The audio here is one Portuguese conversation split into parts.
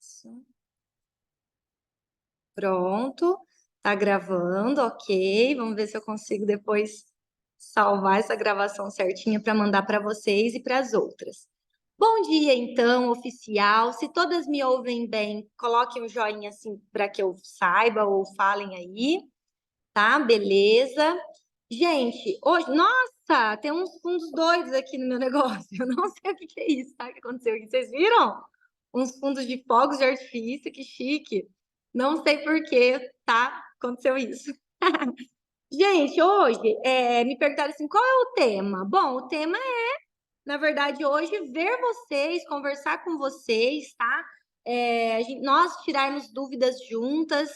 Isso. Pronto, tá gravando, ok. Vamos ver se eu consigo depois salvar essa gravação certinha para mandar para vocês e para as outras. Bom dia, então, oficial. Se todas me ouvem bem, coloquem um joinha assim para que eu saiba ou falem aí, tá? Beleza. Gente, hoje, nossa, tem uns fundos doidos aqui no meu negócio. Eu não sei o que que é isso, tá? O que aconteceu aqui? Vocês viram? Uns fundos de fogos de artifício, que chique. Não sei por que, tá? Aconteceu isso. Gente, hoje me perguntaram assim, qual é o tema? Bom, o tema é, na verdade, hoje, ver vocês, conversar com vocês, tá? Nós tirarmos dúvidas juntas.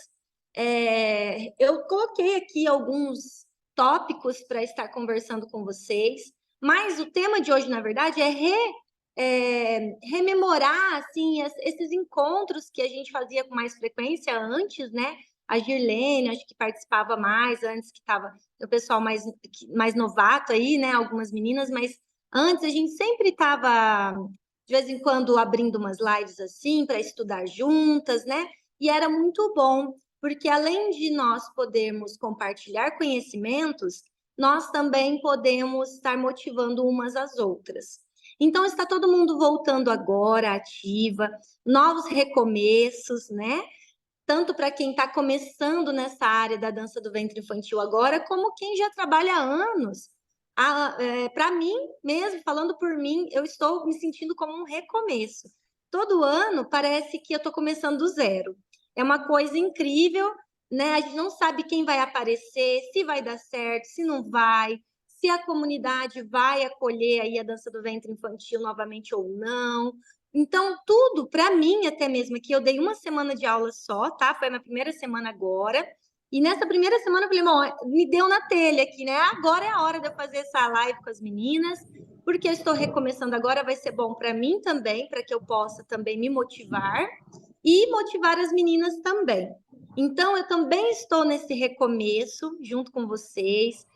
Eu coloquei aqui alguns tópicos para estar conversando com vocês, mas o tema de hoje, na verdade, rememorar assim esses encontros que a gente fazia com mais frequência antes, né? A Girlene, acho que participava mais antes, que estava o pessoal mais novato aí, né? Algumas meninas, mas antes a gente sempre estava de vez em quando abrindo umas lives assim para estudar juntas, né? E era muito bom, porque além de nós podermos compartilhar conhecimentos, nós também podemos estar motivando umas às outras. Então, está todo mundo voltando agora, ativa, novos recomeços, né? Tanto para quem está começando nessa área da dança do ventre infantil agora, como quem já trabalha há anos. Para mim, mesmo, falando por mim, eu estou me sentindo como um recomeço. Todo ano parece que eu estou começando do zero. É uma coisa incrível, né? A gente não sabe quem vai aparecer, se vai dar certo, se não vai, se a comunidade vai acolher aí a dança do ventre infantil novamente ou não. Então, tudo, para mim, até mesmo aqui, eu dei uma semana de aula só, tá? Foi a minha primeira semana agora. E nessa primeira semana eu falei, bom, me deu na telha aqui, né? Agora é a hora de eu fazer essa live com as meninas, porque eu estou recomeçando agora, vai ser bom para mim também, para que eu possa também me motivar e motivar as meninas também. Então, eu também estou nesse recomeço, junto com vocês,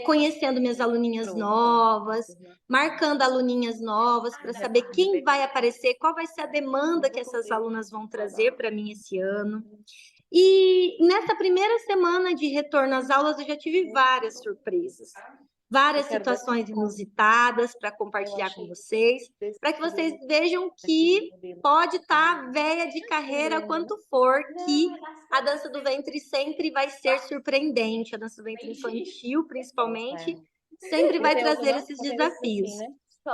conhecendo minhas aluninhas novas, marcando aluninhas novas para saber quem vai aparecer, qual vai ser a demanda que essas alunas vão trazer para mim esse ano. E nessa primeira semana de retorno às aulas, eu já tive várias surpresas, várias situações inusitadas para compartilhar com vocês, para que vocês vejam que pode estar velha de carreira quanto for, que a dança do ventre sempre vai ser surpreendente, a dança do ventre infantil, principalmente, sempre vai trazer esses desafios.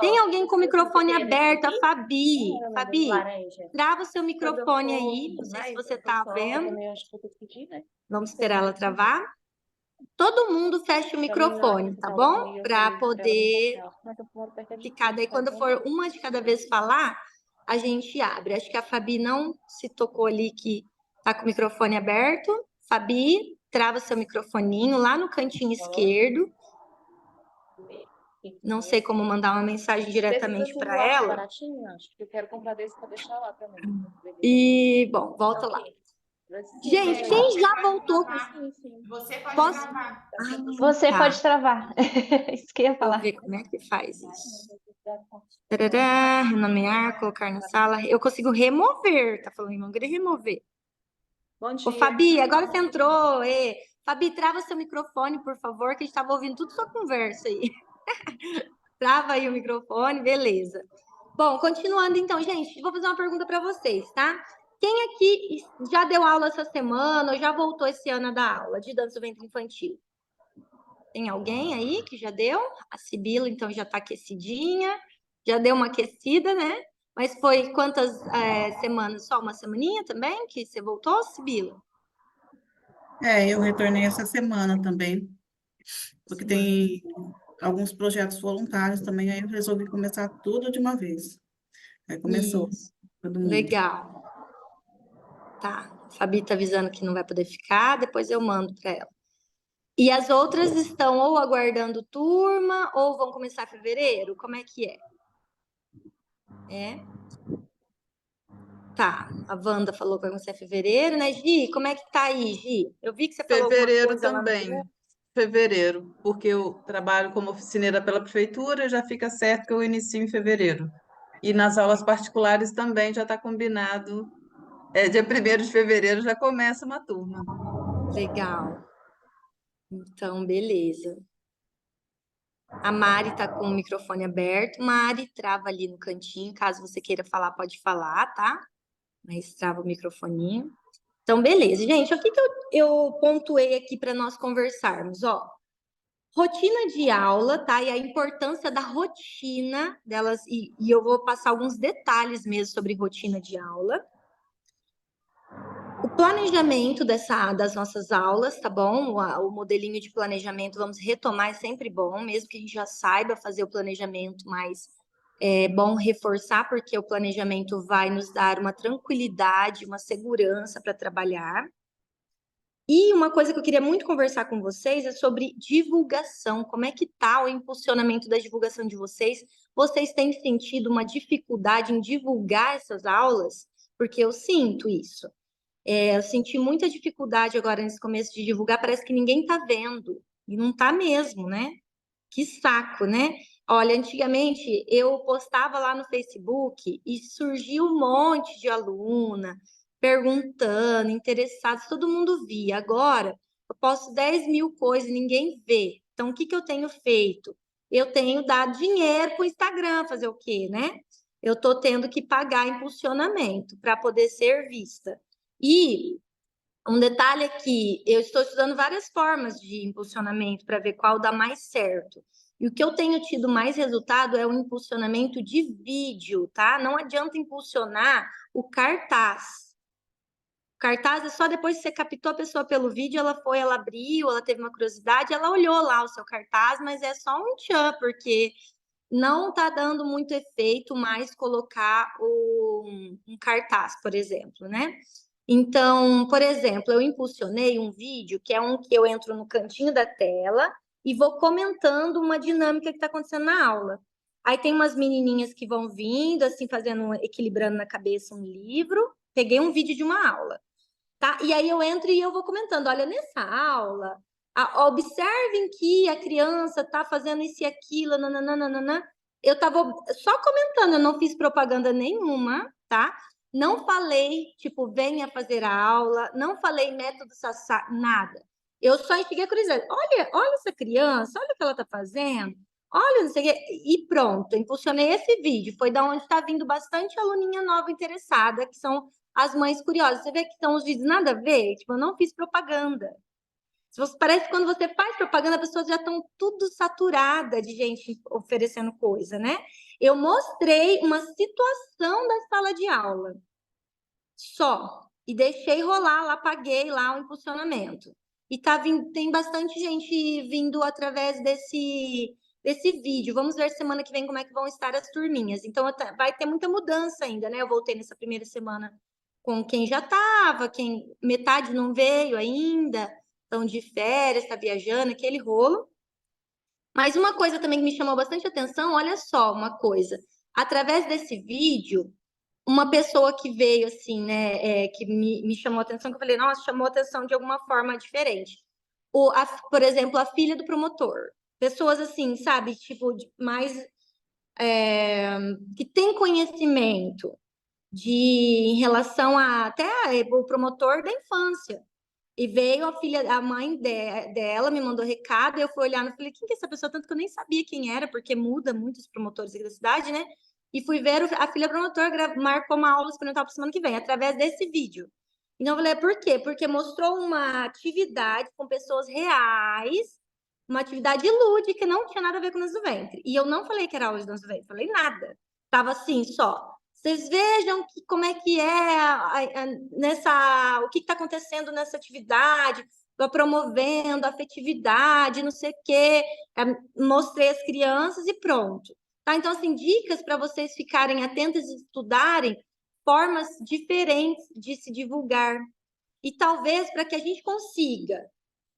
Tem alguém com o microfone aberto, a Fabi. Fabi, trava o seu microfone aí, não sei se você está vendo. Vamos esperar ela travar. Todo mundo fecha o microfone, tá bom? Para poder ficar. Daí, quando for uma de cada vez falar, a gente abre. Acho que a Fabi não se tocou ali que tá com o microfone aberto. Fabi, trava seu microfoninho lá no cantinho esquerdo. Não sei como mandar uma mensagem diretamente para ela. Acho que eu quero comprar desse para deixar lá também. E, bom, volta lá. Gente, quem já voltou? Você pode Posso? gravar. Você Tá. pode travar. Isso que eu ia Deixa eu falar. ver como é que faz isso. Tarará, renomear, colocar na sala. Eu consigo remover, tá falando em mão, queria remover. Bom Ô, dia. Fabi, agora você entrou. Fabi, trava seu microfone, por favor, que a gente estava ouvindo tudo sua conversa aí. Trava aí o microfone, beleza. Bom, continuando então, gente, vou fazer uma pergunta para vocês, tá? Quem aqui já deu aula essa semana ou já voltou esse ano a dar aula de dança do ventre infantil? Tem alguém aí que já deu? A Sibila, então, já está aquecidinha, já deu uma aquecida, né? Mas foi quantas semanas? Só uma semaninha também que você voltou, Sibila? Eu retornei essa semana também, porque tem alguns projetos voluntários também, aí eu resolvi começar tudo de uma vez. Aí começou Isso, todo mundo. legal. Tá, a Fabi tá avisando que não vai poder ficar, depois eu mando para ela. E as outras estão ou aguardando turma ou vão começar em fevereiro? Como é que é? Tá, a Wanda falou que vai começar em fevereiro, né, Gi? Como é que tá aí, Gi? Eu vi que você falou alguma Fevereiro coisa lá no também. grupo. fevereiro, porque eu trabalho como oficineira pela prefeitura, já fica certo que eu inicio em fevereiro. E nas aulas particulares também já está combinado. Dia 1º de fevereiro já começa uma turma. Legal. Então, beleza. A Mari está com o microfone aberto. Mari, trava ali no cantinho. Caso você queira falar, pode falar, tá? Mas trava o microfoninho. Então, beleza. Gente, o que eu pontuei aqui para nós conversarmos? Ó, rotina de aula, tá? E a importância da rotina delas. E eu vou passar alguns detalhes mesmo sobre rotina de aula. O planejamento das nossas aulas, tá bom? O modelinho de planejamento, vamos retomar, é sempre bom, mesmo que a gente já saiba fazer o planejamento, mas é bom reforçar, porque o planejamento vai nos dar uma tranquilidade, uma segurança para trabalhar. E uma coisa que eu queria muito conversar com vocês é sobre divulgação. Como é que está o impulsionamento da divulgação de vocês? Vocês têm sentido uma dificuldade em divulgar essas aulas? Porque eu sinto isso. Eu senti muita dificuldade agora nesse começo de divulgar, parece que ninguém está vendo. E não está mesmo, né? Que saco, né? Olha, antigamente eu postava lá no Facebook e surgia um monte de aluna perguntando, interessados, todo mundo via. Agora eu posto 10.000 coisas e ninguém vê. Então, o que eu tenho feito? Eu tenho dado dinheiro para o Instagram, fazer o quê, né? Eu estou tendo que pagar impulsionamento para poder ser vista. E um detalhe é que eu estou estudando várias formas de impulsionamento para ver qual dá mais certo. E o que eu tenho tido mais resultado é o impulsionamento de vídeo, tá? Não adianta impulsionar o cartaz. O cartaz é só depois que você captou a pessoa pelo vídeo, ela foi, ela abriu, ela teve uma curiosidade, ela olhou lá o seu cartaz, mas é só um tchan, porque não está dando muito efeito mais colocar um cartaz, por exemplo, né? Então, por exemplo, eu impulsionei um vídeo que é um que eu entro no cantinho da tela e vou comentando uma dinâmica que está acontecendo na aula. Aí tem umas menininhas que vão vindo, assim, fazendo, equilibrando na cabeça um livro. Peguei um vídeo de uma aula, tá? E aí eu entro e eu vou comentando, olha, nessa aula, observem que a criança está fazendo isso e aquilo, nananana. Eu estava só comentando, eu não fiz propaganda nenhuma, tá? Não falei, tipo, venha fazer a aula, não falei método Sassá, nada. Eu só instiguei a curiosidade. Olha essa criança, olha o que ela está fazendo, olha, não sei o quê. E pronto, impulsionei esse vídeo. Foi da onde está vindo bastante aluninha nova interessada, que são as mães curiosas. Você vê que são os vídeos nada a ver? Tipo, eu não fiz propaganda. Parece que quando você faz propaganda, as pessoas já estão tudo saturada de gente oferecendo coisa, né? Eu mostrei uma situação da sala de aula só e deixei rolar lá, paguei lá o impulsionamento. E tem bastante gente vindo através desse vídeo. Vamos ver semana que vem como é que vão estar as turminhas. Então vai ter muita mudança ainda, né? Eu voltei nessa primeira semana com quem já estava, quem metade não veio ainda, estão de férias, está viajando, aquele rolo. Mas uma coisa também que me chamou bastante atenção, olha só uma coisa. Através desse vídeo, uma pessoa que veio assim, né, que me chamou a atenção, que eu falei, nossa, chamou a atenção de alguma forma diferente. Por exemplo, a filha do promotor. Pessoas assim, sabe, tipo, mais que tem conhecimento em relação até o promotor da infância. E veio a mãe dela, me mandou recado, eu fui olhar e falei, quem que é essa pessoa? Tanto que eu nem sabia quem era, porque muda muito os promotores aqui da cidade, né? E fui ver a filha promotor, marcou uma aula experimental para semana que vem, através desse vídeo. Então, eu falei, por quê? Porque mostrou uma atividade com pessoas reais, uma atividade lúdica, que não tinha nada a ver com dança do ventre. E eu não falei que era aula de dança do ventre, falei nada. Tava assim, só. Vocês vejam como é que o que está acontecendo nessa atividade, estou promovendo afetividade, não sei o quê, mostrei as crianças e pronto. Tá? Então, assim, dicas para vocês ficarem atentos e estudarem formas diferentes de se divulgar. E talvez para que a gente consiga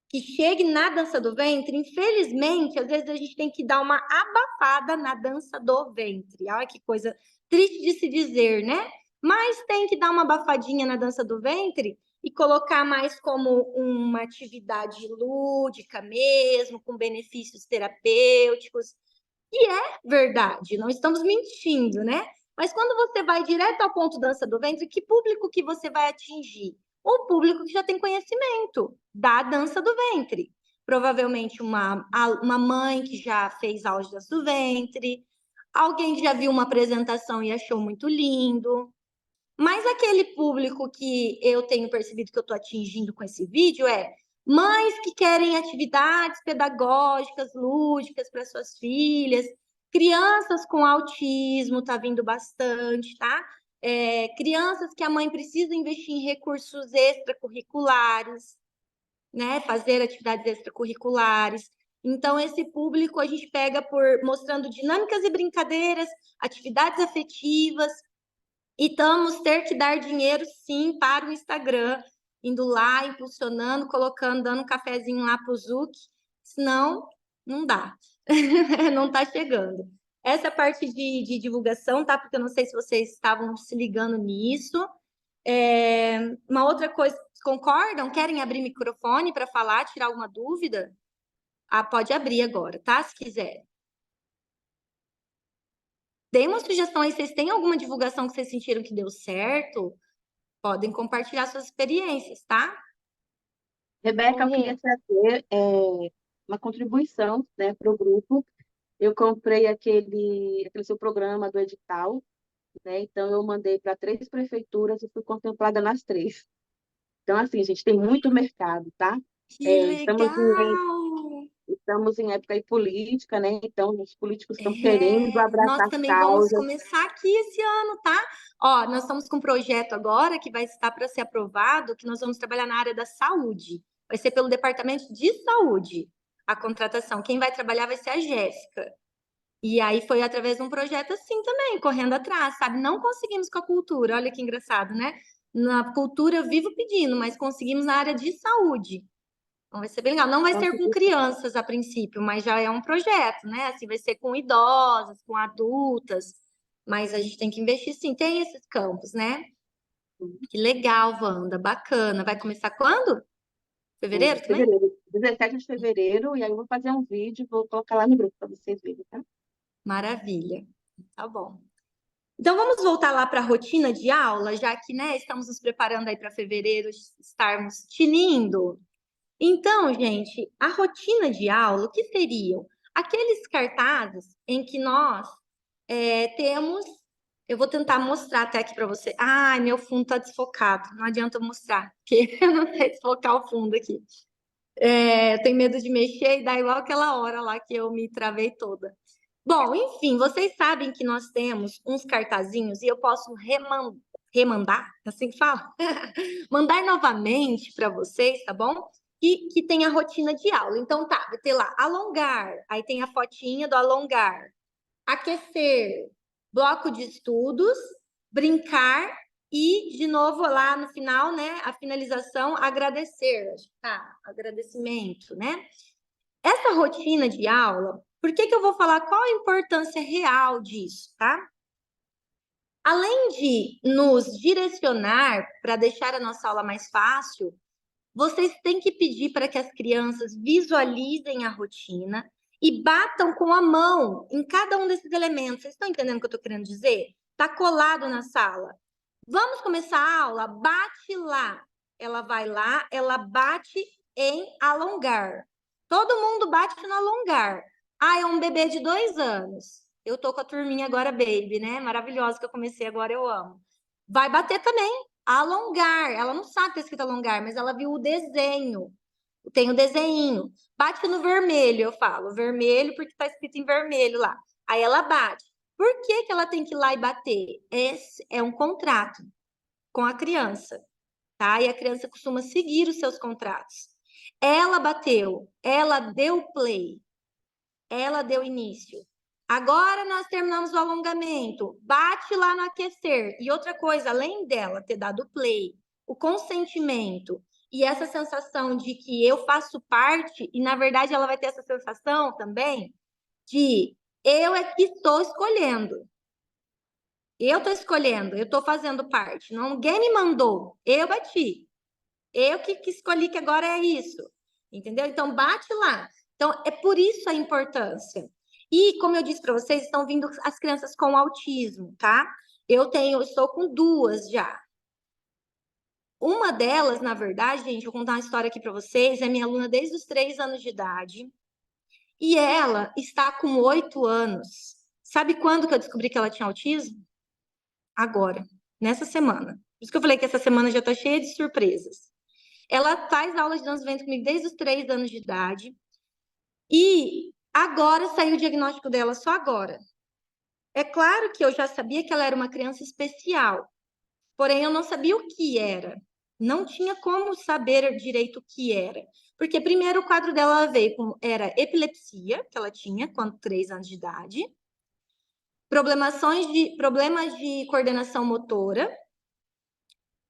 que chegue na dança do ventre, infelizmente, às vezes a gente tem que dar uma abafada na dança do ventre. Olha que coisa triste de se dizer, né? Mas tem que dar uma abafadinha na dança do ventre e colocar mais como uma atividade lúdica mesmo, com benefícios terapêuticos. E é verdade, não estamos mentindo, né? Mas quando você vai direto ao ponto dança do ventre, que público que você vai atingir? O público que já tem conhecimento da dança do ventre. Provavelmente uma mãe que já fez aula de dança do ventre, alguém que já viu uma apresentação e achou muito lindo. Mas aquele público que eu tenho percebido que eu estou atingindo com esse vídeo é mães que querem atividades pedagógicas, lúdicas para suas filhas, crianças com autismo, tá vindo bastante, tá? Crianças que a mãe precisa investir em recursos extracurriculares, né? Fazer atividades extracurriculares. Então, esse público a gente pega por mostrando dinâmicas e brincadeiras, atividades afetivas, e vamos ter que dar dinheiro, sim, para o Instagram, indo lá, impulsionando, colocando, dando um cafezinho lá para o Zuc, senão não dá, não está chegando. Essa parte de divulgação, tá? Porque eu não sei se vocês estavam se ligando nisso. Uma outra coisa, concordam? Querem abrir microfone para falar, tirar alguma dúvida? Pode abrir agora, tá? Se quiser. Dê uma sugestão aí, vocês têm alguma divulgação que vocês sentiram que deu certo? Podem compartilhar suas experiências, tá? Rebeca, eu queria trazer uma contribuição, né, para o grupo. Eu comprei aquele seu programa do edital, né? Então eu mandei para 3 prefeituras e fui contemplada nas 3. Então, assim, gente, tem muito mercado, tá? Que Estamos em época de política, né? Então, os políticos estão querendo nós abraçar também vamos causas. começar aqui esse ano, tá? Ó, nós estamos com um projeto agora que vai estar para ser aprovado, que nós vamos trabalhar na área da saúde. Vai ser pelo Departamento de Saúde a contratação. Quem vai trabalhar vai ser a Jéssica. E aí foi através de um projeto assim também, correndo atrás, sabe? Não conseguimos com a cultura, olha que engraçado, né? Na cultura eu vivo pedindo, mas conseguimos na área de saúde. Então vai ser bem legal. Não vai ser com crianças a princípio, mas já é um projeto, né? Assim, vai ser com idosas, com adultas, mas a gente tem que investir sim, tem esses campos, né? Que legal, Wanda, bacana. Vai começar quando? Fevereiro também? Fevereiro, 17 de fevereiro, e aí eu vou fazer um vídeo, vou colocar lá no grupo para vocês verem, tá? Maravilha. Tá bom. Então vamos voltar lá para a rotina de aula, já que, né, estamos nos preparando aí para fevereiro estarmos tinindo. Então, gente, a rotina de aula, o que seriam? Aqueles cartazes em que nós temos... Eu vou tentar mostrar até aqui para você. Ai, meu fundo está desfocado. Não adianta eu mostrar, porque eu não sei desfocar o fundo aqui. Eu tenho medo de mexer e dar igual aquela hora lá que eu me travei toda. Bom, enfim, vocês sabem que nós temos uns cartazinhos e eu posso remandar, assim que fala? Mandar novamente para vocês, tá bom? Que tem a rotina de aula. Então, tá, vai ter lá alongar, aí tem a fotinha do alongar, aquecer, bloco de estudos, brincar e, de novo, lá no final, né, a finalização, agradecer, tá? Agradecimento, né? Essa rotina de aula, por que eu vou falar qual a importância real disso, tá? Além de nos direcionar para deixar a nossa aula mais fácil, vocês têm que pedir para que as crianças visualizem a rotina e batam com a mão em cada um desses elementos. Vocês estão entendendo o que eu estou querendo dizer? Está colado na sala. Vamos começar a aula? Bate lá. Ela vai lá, ela bate em alongar. Todo mundo bate no alongar. É um bebê de 2 anos. Eu tô com a turminha agora, baby, né? Maravilhosa que eu comecei agora, eu amo. Vai bater também. Alongar. Ela não sabe que é escrito alongar, mas ela viu o desenho. Tem o desenho. Bate no vermelho, eu falo. Vermelho porque tá escrito em vermelho lá. Aí ela bate. Por que ela tem que ir lá e bater? Esse é um contrato com a criança, tá? E a criança costuma seguir os seus contratos. Ela bateu, ela deu play, ela deu início. Agora nós terminamos o alongamento. Bate lá no aquecer. E outra coisa, além dela ter dado play, o consentimento e essa sensação de que eu faço parte, e na verdade ela vai ter essa sensação também de eu é que estou escolhendo. Eu estou escolhendo, eu estou fazendo parte. Ninguém me mandou, eu bati. Eu que escolhi que agora é isso, entendeu? Então, bate lá. Então, é por isso a importância. E, como eu disse para vocês, estão vindo as crianças com autismo, tá? Eu estou com 2 já. Uma delas, na verdade, gente, vou contar uma história aqui para vocês, é minha aluna desde os 3 anos de idade, e ela está com 8 anos. Sabe quando que eu descobri que ela tinha autismo? Agora, nessa semana. Por isso que eu falei que essa semana já está cheia de surpresas. Ela faz aula de dança vento comigo desde os 3 anos de idade. E agora saiu o diagnóstico dela, só agora. É claro que eu já sabia que ela era uma criança especial, porém eu não sabia o que era. Não tinha como saber direito o que era. Porque primeiro o quadro dela veio com era epilepsia, que ela tinha quando 3 anos de idade, problemas de coordenação motora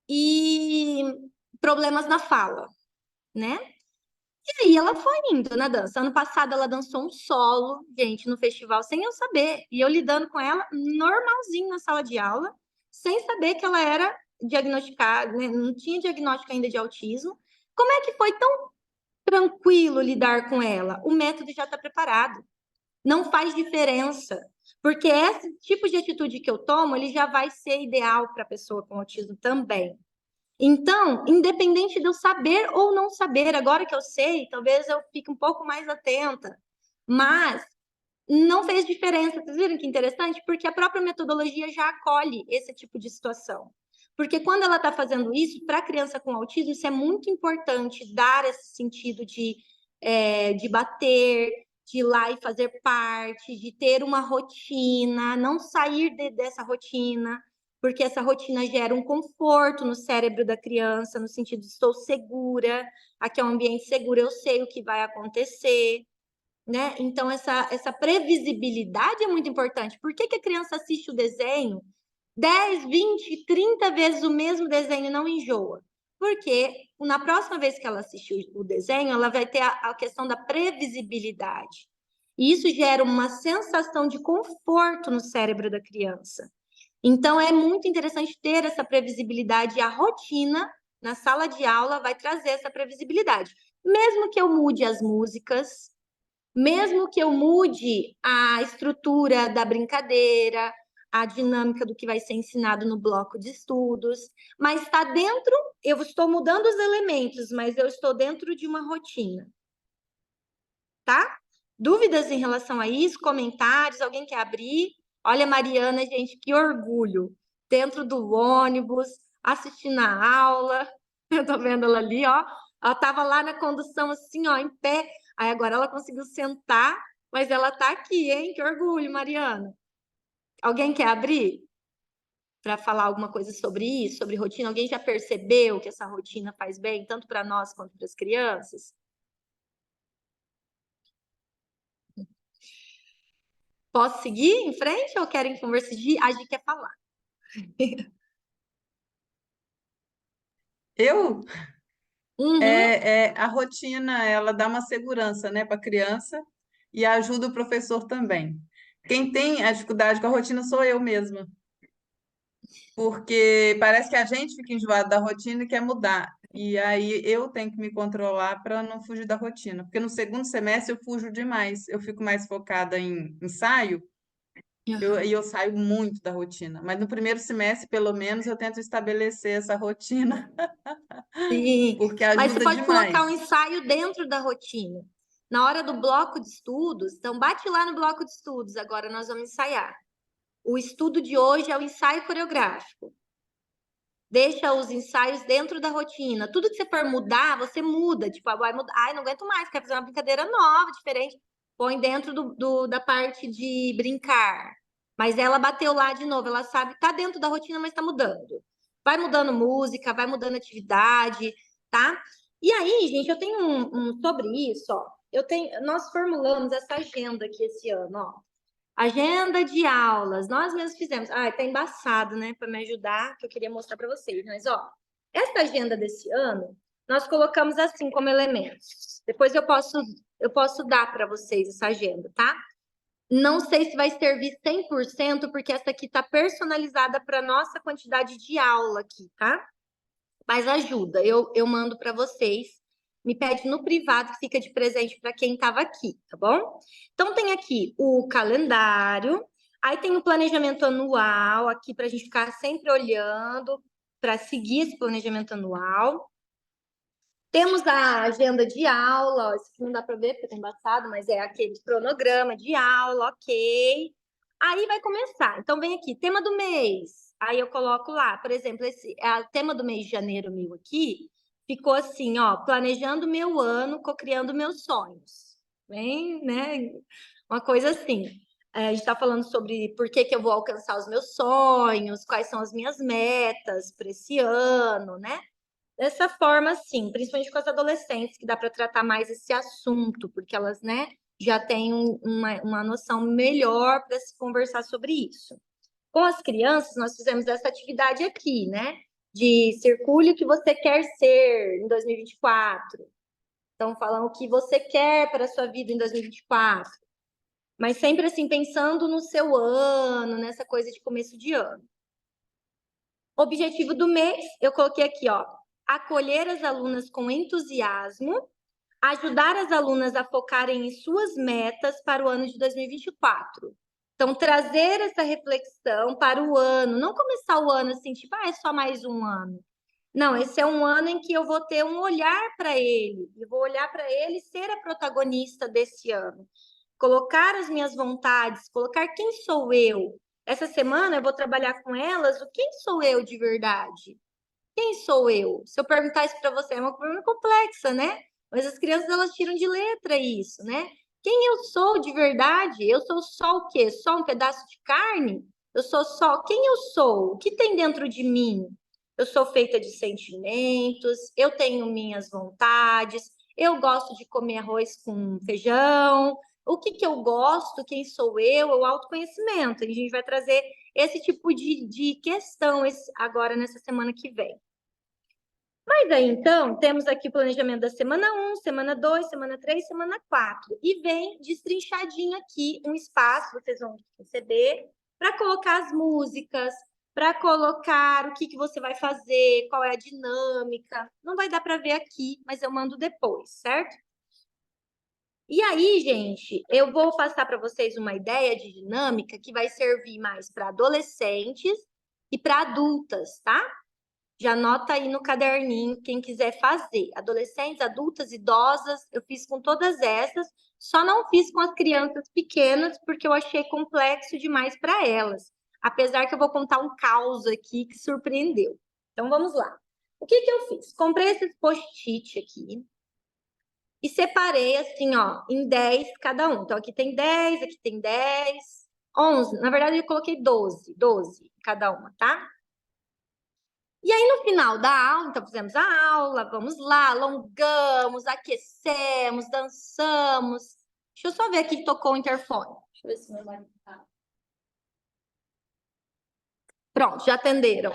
e problemas na fala, né? E aí ela foi indo na dança. Ano passado ela dançou um solo, gente, no festival, sem eu saber. E eu lidando com ela normalzinho na sala de aula, sem saber que ela era diagnosticada, né? Não tinha diagnóstico ainda de autismo. Como é que foi tão tranquilo lidar com ela? O método já está preparado. Não faz diferença. Porque esse tipo de atitude que eu tomo, ele já vai ser ideal para a pessoa com autismo também. Então, independente de eu saber ou não saber, agora que eu sei, talvez eu fique um pouco mais atenta, mas não fez diferença. Vocês viram que interessante? Porque a própria metodologia já acolhe esse tipo de situação. Porque quando ela está fazendo isso, para a criança com autismo, isso é muito importante, dar esse sentido de bater, de ir lá e fazer parte, de ter uma rotina, não sair dessa rotina, porque essa rotina gera um conforto no cérebro da criança, no sentido de estou segura, aqui é um ambiente seguro, eu sei o que vai acontecer, né? Então, essa previsibilidade é muito importante. Por que a criança assiste o desenho 10, 20, 30 vezes o mesmo desenho e não enjoa? Porque na próxima vez que ela assistir o desenho, ela vai ter a questão da previsibilidade. E isso gera uma sensação de conforto no cérebro da criança. Então, é muito interessante ter essa previsibilidade e a rotina na sala de aula vai trazer essa previsibilidade. Mesmo que eu mude as músicas, mesmo que eu mude a estrutura da brincadeira, a dinâmica do que vai ser ensinado no bloco de estudos, mas está dentro, eu estou mudando os elementos, mas eu estou dentro de uma rotina. Tá? Dúvidas em relação a isso? Comentários? Alguém quer abrir? Olha, Mariana, gente, que orgulho. Dentro do ônibus, assistindo a aula. Eu tô vendo ela ali, ó. Ela estava lá na condução, assim, ó, em pé. Aí agora ela conseguiu sentar, mas ela tá aqui, hein? Que orgulho, Mariana. Alguém quer abrir para falar alguma coisa sobre isso, sobre rotina? Alguém já percebeu que essa rotina faz bem, tanto para nós quanto para as crianças? Posso seguir em frente ou querem conversar? A Gi quer falar. Eu, Uhum. a rotina, ela dá uma segurança, né, para a criança e ajuda o professor também. Quem tem a dificuldade com a rotina sou eu mesma, porque parece que a gente fica enjoado da rotina e quer mudar. E aí eu tenho que me controlar para não fugir da rotina, porque no segundo semestre eu fujo demais, eu fico mais focada em ensaio. E eu saio muito da rotina, mas no primeiro semestre, pelo menos, eu tento estabelecer essa rotina, Sim, porque mas você ajuda pode colocar um demais. ensaio dentro da rotina. Na hora do bloco de estudos, então bate lá no bloco de estudos, agora nós vamos ensaiar. O estudo de hoje é o ensaio coreográfico. Deixa os ensaios dentro da rotina. Tudo que você for mudar, você muda. Tipo, vai mudar. Ai, não aguento mais, quero fazer uma brincadeira nova, diferente. Põe dentro da parte de brincar. Mas ela bateu lá de novo, ela sabe, tá dentro da rotina, mas tá mudando. Vai mudando música, vai mudando atividade, tá? E aí, gente, eu tenho sobre isso, ó. Nós formulamos essa agenda aqui esse ano, ó. Agenda de aulas, nós mesmos fizemos. Ah, tá embaçado, né, para me ajudar, que eu queria mostrar para vocês. Mas, ó, essa agenda desse ano, nós colocamos assim como elementos. Depois eu posso dar para vocês essa agenda, tá? Não sei se vai servir 100%, porque essa aqui tá personalizada para nossa quantidade de aula aqui, tá? Mas ajuda, eu mando para vocês. Me pede no privado, que fica de presente para quem estava aqui, tá bom? Então, tem aqui o calendário, aí tem o planejamento anual, aqui para a gente ficar sempre olhando, para seguir esse planejamento anual. Temos a agenda de aula, ó, isso aqui não dá para ver porque tá embaçado, mas é aquele cronograma de aula, ok. Aí vai começar. Então, vem aqui, tema do mês. Aí eu coloco lá, por exemplo, esse tema do mês de janeiro meu aqui, ficou assim, ó, planejando meu ano, cocriando meus sonhos. Bem, né? Uma coisa assim. A gente está falando sobre por que eu vou alcançar os meus sonhos, quais são as minhas metas para esse ano, né? Dessa forma, sim, principalmente com as adolescentes, que dá para tratar mais esse assunto, porque elas, né, já têm uma noção melhor para se conversar sobre isso. Com as crianças, nós fizemos essa atividade aqui, né? De circule o que você quer ser em 2024. Então, falando o que você quer para a sua vida em 2024. Mas sempre assim, pensando no seu ano, nessa coisa de começo de ano. Objetivo do mês, eu coloquei aqui, ó. Acolher as alunas com entusiasmo, ajudar as alunas a focarem em suas metas para o ano de 2024. Então, trazer essa reflexão para o ano, não começar o ano assim, tipo, é só mais um ano. Não, esse é um ano em que eu vou ter um olhar para ele, e vou olhar para ele e ser a protagonista desse ano. Colocar as minhas vontades, colocar quem sou eu. Essa semana eu vou trabalhar com elas o quem sou eu de verdade. Quem sou eu? Se eu perguntar isso para você, é uma pergunta complexa, né? Mas as crianças, elas tiram de letra isso, né? Quem eu sou de verdade? Eu sou só o quê? Só um pedaço de carne? Eu sou só quem eu sou? O que tem dentro de mim? Eu sou feita de sentimentos, eu tenho minhas vontades, eu gosto de comer arroz com feijão. O que eu gosto? Quem sou eu? É o autoconhecimento. E a gente vai trazer esse tipo de questão agora nessa semana que vem. Mas aí, então, temos aqui o planejamento da semana 1, semana 2, semana 3, semana 4. E vem destrinchadinho aqui um espaço, vocês vão receber, para colocar as músicas, para colocar o que você vai fazer, qual é a dinâmica. Não vai dar para ver aqui, mas eu mando depois, certo? E aí, gente, eu vou passar para vocês uma ideia de dinâmica que vai servir mais para adolescentes e para adultas, tá? Já anota aí no caderninho quem quiser fazer. Adolescentes, adultas, idosas, eu fiz com todas essas, só não fiz com as crianças pequenas, porque eu achei complexo demais para elas. Apesar que eu vou contar um caos aqui que surpreendeu. Então, vamos lá. O que eu fiz? Comprei esses post-it aqui e separei assim, ó, em 10 cada um. Então, aqui tem 10, aqui tem 10, 11. Na verdade, eu coloquei 12 cada uma, tá? E aí, no final da aula, então, fizemos a aula, vamos lá, alongamos, aquecemos, dançamos. Deixa eu só ver aqui que tocou o interfone. Deixa eu ver se meu marido tá. Pronto, já atenderam.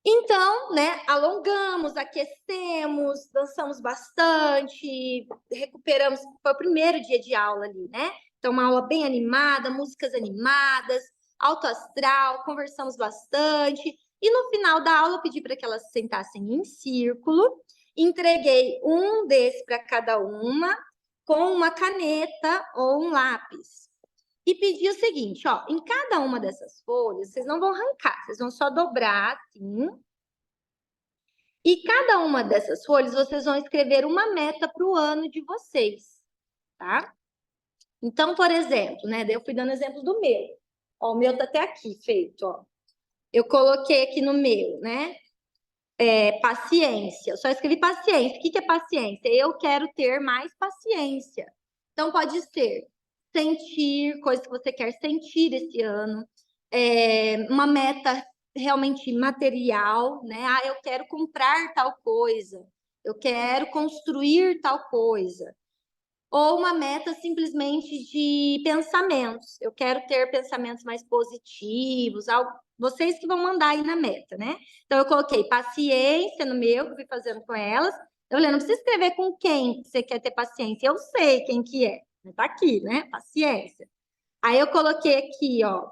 Então, né, alongamos, aquecemos, dançamos bastante, recuperamos. Foi o primeiro dia de aula ali, né? Então, uma aula bem animada, músicas animadas, alto astral, conversamos bastante. E no final da aula, eu pedi para que elas se sentassem em círculo, entreguei um desses para cada uma, com uma caneta ou um lápis. E pedi o seguinte, ó, em cada uma dessas folhas, vocês não vão arrancar, vocês vão só dobrar assim. E cada uma dessas folhas, vocês vão escrever uma meta para o ano de vocês, tá? Então, por exemplo, né, daí eu fui dando exemplo do meu. Ó, o meu tá até aqui feito, ó. Eu coloquei aqui no meu, né? Paciência. Eu só escrevi paciência. O que é paciência? Eu quero ter mais paciência. Então, pode ser sentir coisas que você quer sentir esse ano. Uma meta realmente material, né? Ah, eu quero comprar tal coisa. Eu quero construir tal coisa. Ou uma meta simplesmente de pensamentos. Eu quero ter pensamentos mais positivos, algo. Vocês que vão mandar aí na meta, né? Então, eu coloquei paciência no meu, que eu fui fazendo com elas. Eu não precisa escrever com quem você quer ter paciência. Eu sei quem que é. Tá aqui, né? Paciência. Aí, eu coloquei aqui, ó,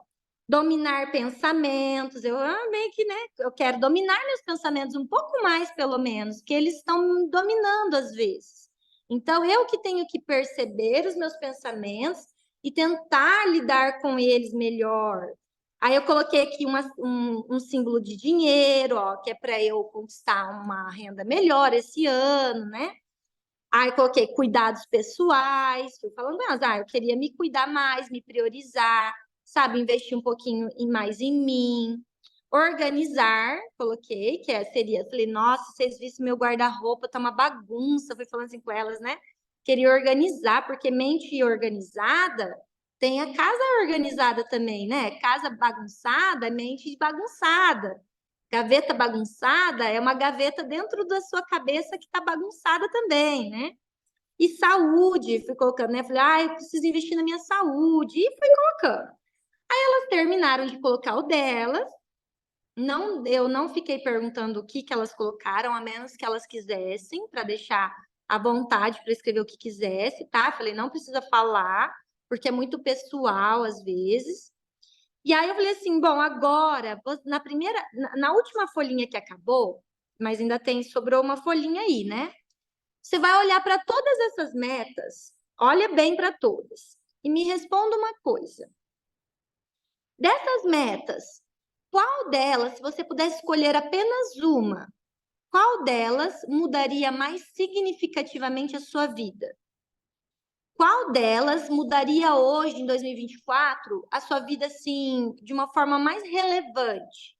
Dominar pensamentos, eu meio que, né, eu quero dominar meus pensamentos um pouco mais, pelo menos, que eles estão me dominando às vezes. Então, eu que tenho que perceber os meus pensamentos e tentar lidar com eles melhor. Aí eu coloquei aqui um símbolo de dinheiro, ó, que é para eu conquistar uma renda melhor esse ano, né? Aí coloquei cuidados pessoais, fui falando, mas eu queria me cuidar mais, me priorizar, sabe, investir um pouquinho mais em mim. Organizar, coloquei, seria, falei, nossa, vocês vissem meu guarda-roupa, tá uma bagunça, fui falando assim com elas, né? Queria organizar, porque mente organizada tem a casa organizada também, né? Casa bagunçada é mente bagunçada. Gaveta bagunçada é uma gaveta dentro da sua cabeça que está bagunçada também, né? E saúde, fui colocando, né? Falei, eu preciso investir na minha saúde. E fui colocando. Aí elas terminaram de colocar o delas. Eu não fiquei perguntando o que elas colocaram, a menos que elas quisessem, para deixar à vontade para escrever o que quisesse, tá? Falei, não precisa falar, porque é muito pessoal às vezes. E aí eu falei assim, bom, agora, na última folhinha que acabou, mas ainda sobrou uma folhinha aí, né? Você vai olhar para todas essas metas, olha bem para todas, e me responda uma coisa. Dessas metas, qual delas, se você pudesse escolher apenas uma, qual delas mudaria mais significativamente a sua vida? Qual delas mudaria hoje, em 2024, a sua vida, assim, de uma forma mais relevante?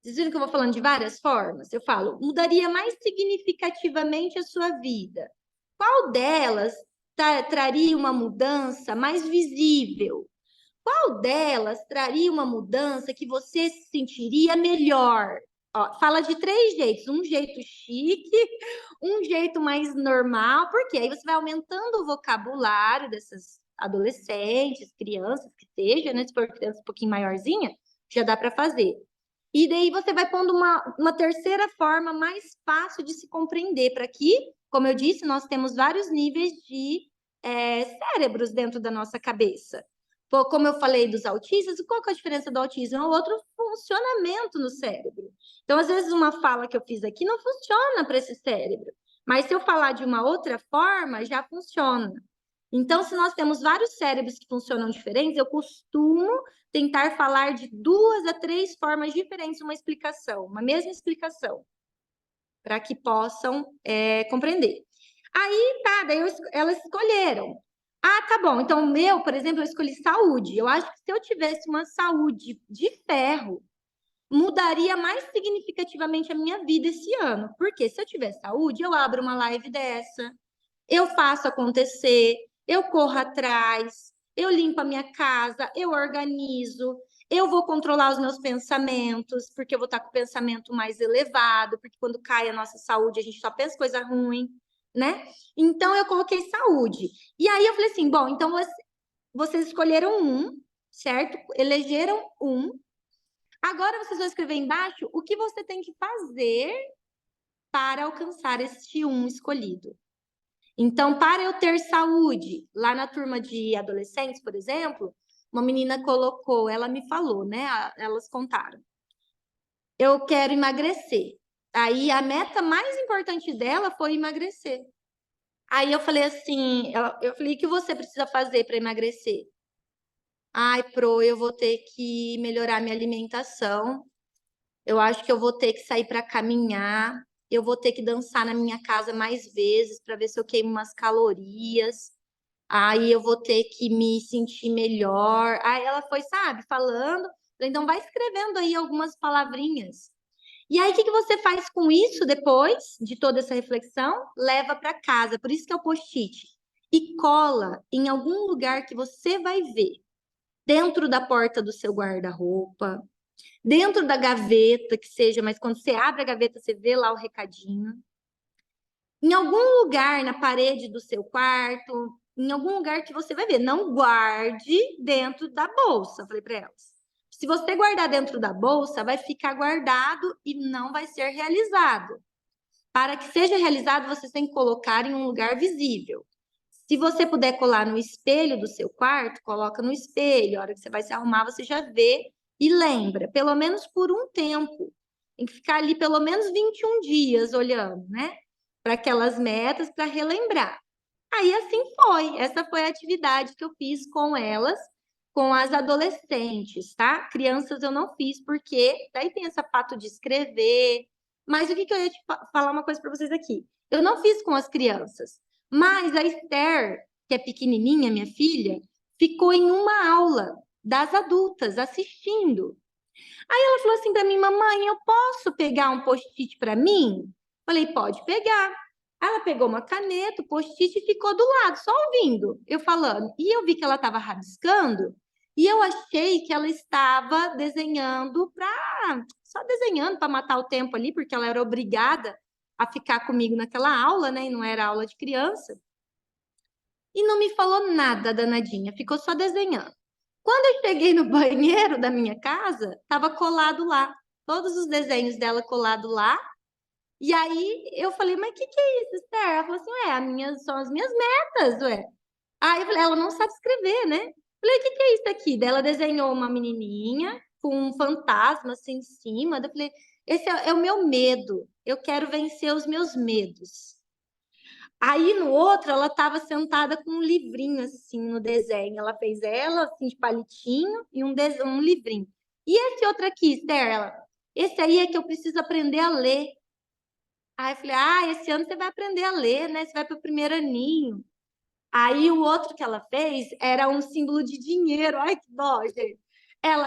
Vocês viram que eu vou falando de várias formas? Eu falo, mudaria mais significativamente a sua vida. Qual delas traria uma mudança mais visível? Qual delas traria uma mudança que você se sentiria melhor? Ó, fala de 3 jeitos. Um jeito chique, um jeito mais normal, porque aí você vai aumentando o vocabulário dessas adolescentes, crianças, que seja, né? Se for criança um pouquinho maiorzinha, já dá para fazer. E daí você vai pondo uma terceira forma mais fácil de se compreender, para que, como eu disse, nós temos vários níveis de cérebros dentro da nossa cabeça. Como eu falei dos autistas, qual que é a diferença do autismo? É um outro funcionamento no cérebro. Então, às vezes, uma fala que eu fiz aqui não funciona para esse cérebro. Mas se eu falar de uma outra forma, já funciona. Então, se nós temos vários cérebros que funcionam diferentes, eu costumo tentar falar de 2 a 3 formas diferentes uma explicação, uma mesma explicação, para que possam compreender. Aí, tá, daí elas escolheram. Tá bom. Então, o meu, por exemplo, eu escolhi saúde. Eu acho que se eu tivesse uma saúde de ferro, mudaria mais significativamente a minha vida esse ano. Porque se eu tiver saúde, eu abro uma live dessa, eu faço acontecer, eu corro atrás, eu limpo a minha casa, eu organizo, eu vou controlar os meus pensamentos, porque eu vou estar com o pensamento mais elevado, porque quando cai a nossa saúde, a gente só pensa coisa ruim, né? Então, eu coloquei saúde. E aí, eu falei assim, bom, então vocês escolheram um, certo? Elegeram um. Agora, vocês vão escrever embaixo o que você tem que fazer para alcançar este um escolhido. Então, para eu ter saúde, lá na turma de adolescentes, por exemplo, uma menina colocou, ela me falou, né? Elas contaram. Eu quero emagrecer. Aí a meta mais importante dela foi emagrecer. Aí eu falei assim, eu falei, o que você precisa fazer para emagrecer? Eu vou ter que melhorar minha alimentação. Eu acho que eu vou ter que sair para caminhar. Eu vou ter que dançar na minha casa mais vezes para ver se eu queimo umas calorias. Aí eu vou ter que me sentir melhor. Aí ela foi, sabe, falando. Então vai escrevendo aí algumas palavrinhas. E aí, o que você faz com isso depois de toda essa reflexão? Leva para casa. Por isso que é o post-it. E cola em algum lugar que você vai ver. Dentro da porta do seu guarda-roupa, dentro da gaveta, que seja, mas quando você abre a gaveta, você vê lá o recadinho. Em algum lugar na parede do seu quarto, em algum lugar que você vai ver. Não guarde dentro da bolsa, falei para elas. Se você guardar dentro da bolsa, vai ficar guardado e não vai ser realizado. Para que seja realizado, você tem que colocar em um lugar visível. Se você puder colar no espelho do seu quarto, coloca no espelho. A hora que você vai se arrumar, você já vê e lembra, pelo menos por um tempo. Tem que ficar ali pelo menos 21 dias olhando, né? Para aquelas metas, para relembrar. Aí assim foi. Essa foi a atividade que eu fiz com elas, com as adolescentes, tá? Crianças eu não fiz, porque daí tem essa fato de escrever. Mas o que eu ia te falar uma coisa para vocês aqui? Eu não fiz com as crianças, mas a Esther, que é pequenininha, minha filha, ficou em uma aula das adultas assistindo. Aí ela falou assim para mim, mamãe, eu posso pegar um post-it para mim? Falei, pode pegar. Ela pegou uma caneta, o post-it e ficou do lado, só ouvindo eu falando. E eu vi que ela estava rabiscando e eu achei que ela estava desenhando só desenhando para matar o tempo ali, porque ela era obrigada a ficar comigo naquela aula, né? E não era aula de criança. E não me falou nada, danadinha, ficou só desenhando. Quando eu cheguei no banheiro da minha casa, estava colado lá, todos os desenhos dela colado lá. E aí eu falei, mas o que é isso, Esther? Ela falou assim, são as minhas metas, ué. Aí eu falei, ela não sabe escrever, né? Eu falei, o que é isso aqui? Daí ela desenhou uma menininha com um fantasma assim em cima. Daí eu falei, esse é o meu medo. Eu quero vencer os meus medos. Aí no outro, ela estava sentada com um livrinho assim no desenho. Ela fez ela assim de palitinho e um livrinho. E esse outro aqui, Esther, esse aí é que eu preciso aprender a ler. Aí eu falei, esse ano você vai aprender a ler, né? Você vai para o primeiro aninho. Aí o outro que ela fez era um símbolo de dinheiro. Ai, que dó, gente.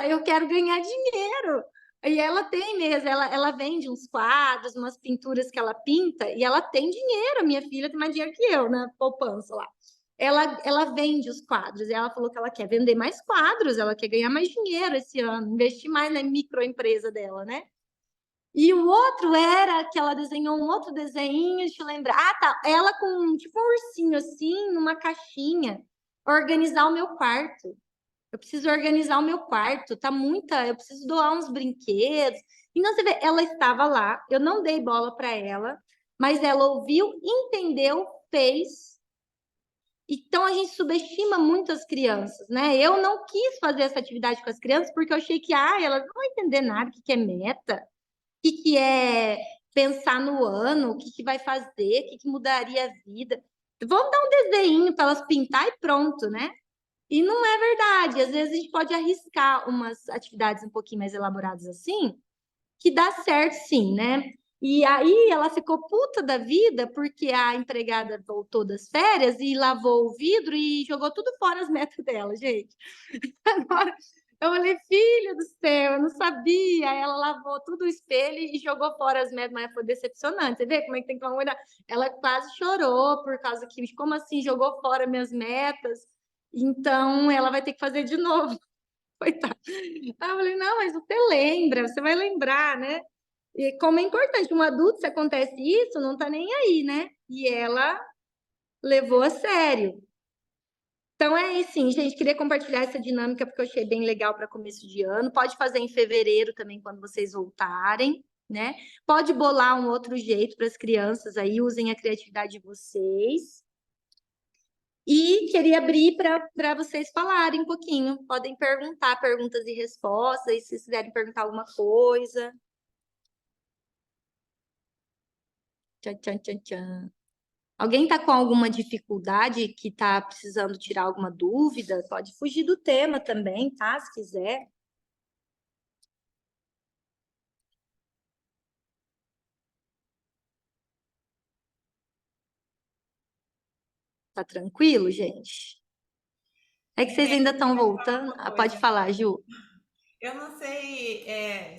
Eu quero ganhar dinheiro. E ela tem mesmo, ela vende uns quadros, umas pinturas que ela pinta, e ela tem dinheiro. Minha filha tem mais dinheiro que eu, na poupança lá. Ela vende os quadros, e ela falou que ela quer vender mais quadros, ela quer ganhar mais dinheiro esse ano, investir mais na microempresa dela, né? E o outro era que ela desenhou um outro desenho, deixa eu lembrar. Tá. Ela com tipo um ursinho assim, numa caixinha, organizar o meu quarto. Eu preciso organizar o meu quarto, tá muita. Eu preciso doar uns brinquedos. E não, você vê, ela estava lá, eu não dei bola para ela, mas ela ouviu, entendeu, fez. Então a gente subestima muito as crianças, né? Eu não quis fazer essa atividade com as crianças porque eu achei que elas não vão entender nada, o que é meta, o que é pensar no ano, o que vai fazer, o que mudaria a vida. Vamos dar um desenho para elas pintar e pronto, né? E não é verdade. Às vezes a gente pode arriscar umas atividades um pouquinho mais elaboradas assim, que dá certo sim, né? E aí ela ficou puta da vida porque a empregada voltou das férias e lavou o vidro e jogou tudo fora as metas dela, gente. Agora, eu falei, filho do céu, eu não sabia. Aí ela lavou tudo o espelho e jogou fora as metas, mas foi decepcionante. Você vê como é que tem que tomar cuidado? Ela quase chorou por causa que, como assim, jogou fora minhas metas? Então, ela vai ter que fazer de novo. Coitada. Aí eu falei, não, mas você lembra, você vai lembrar, né? E como é importante, um adulto, se acontece isso, não tá nem aí, né? E ela levou a sério. Então é assim, gente, queria compartilhar essa dinâmica porque eu achei bem legal para começo de ano. Pode fazer em fevereiro também, quando vocês voltarem, né? Pode bolar um outro jeito para as crianças aí, usem a criatividade de vocês. E queria abrir para vocês falarem um pouquinho. Podem perguntar, perguntas e respostas, e se vocês quiserem perguntar alguma coisa. Tchan, tchan, tchan, tchan. Alguém está com alguma dificuldade que está precisando tirar alguma dúvida? Pode fugir do tema também, tá? Se quiser. Tá tranquilo, gente? É que vocês ainda estão voltando. Pode falar, Ju. Eu não sei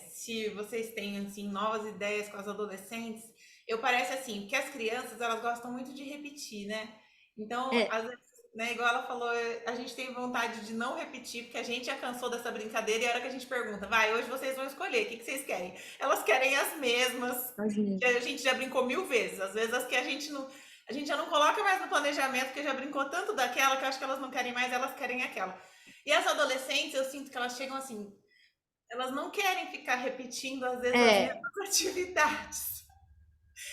se vocês têm assim, novas ideias com as adolescentes. Eu parece assim, porque as crianças elas gostam muito de repetir, né? Então, às vezes, né, igual ela falou, a gente tem vontade de não repetir, porque a gente já cansou dessa brincadeira, e a hora que a gente pergunta, hoje vocês vão escolher, o que vocês querem? Elas querem as mesmas, que a gente já brincou 1000 vezes. Às vezes as que a gente já não coloca mais no planejamento, porque já brincou tanto daquela que eu acho que elas não querem mais, elas querem aquela. E as adolescentes, eu sinto que elas chegam assim, elas não querem ficar repetindo, às vezes, as mesmas atividades.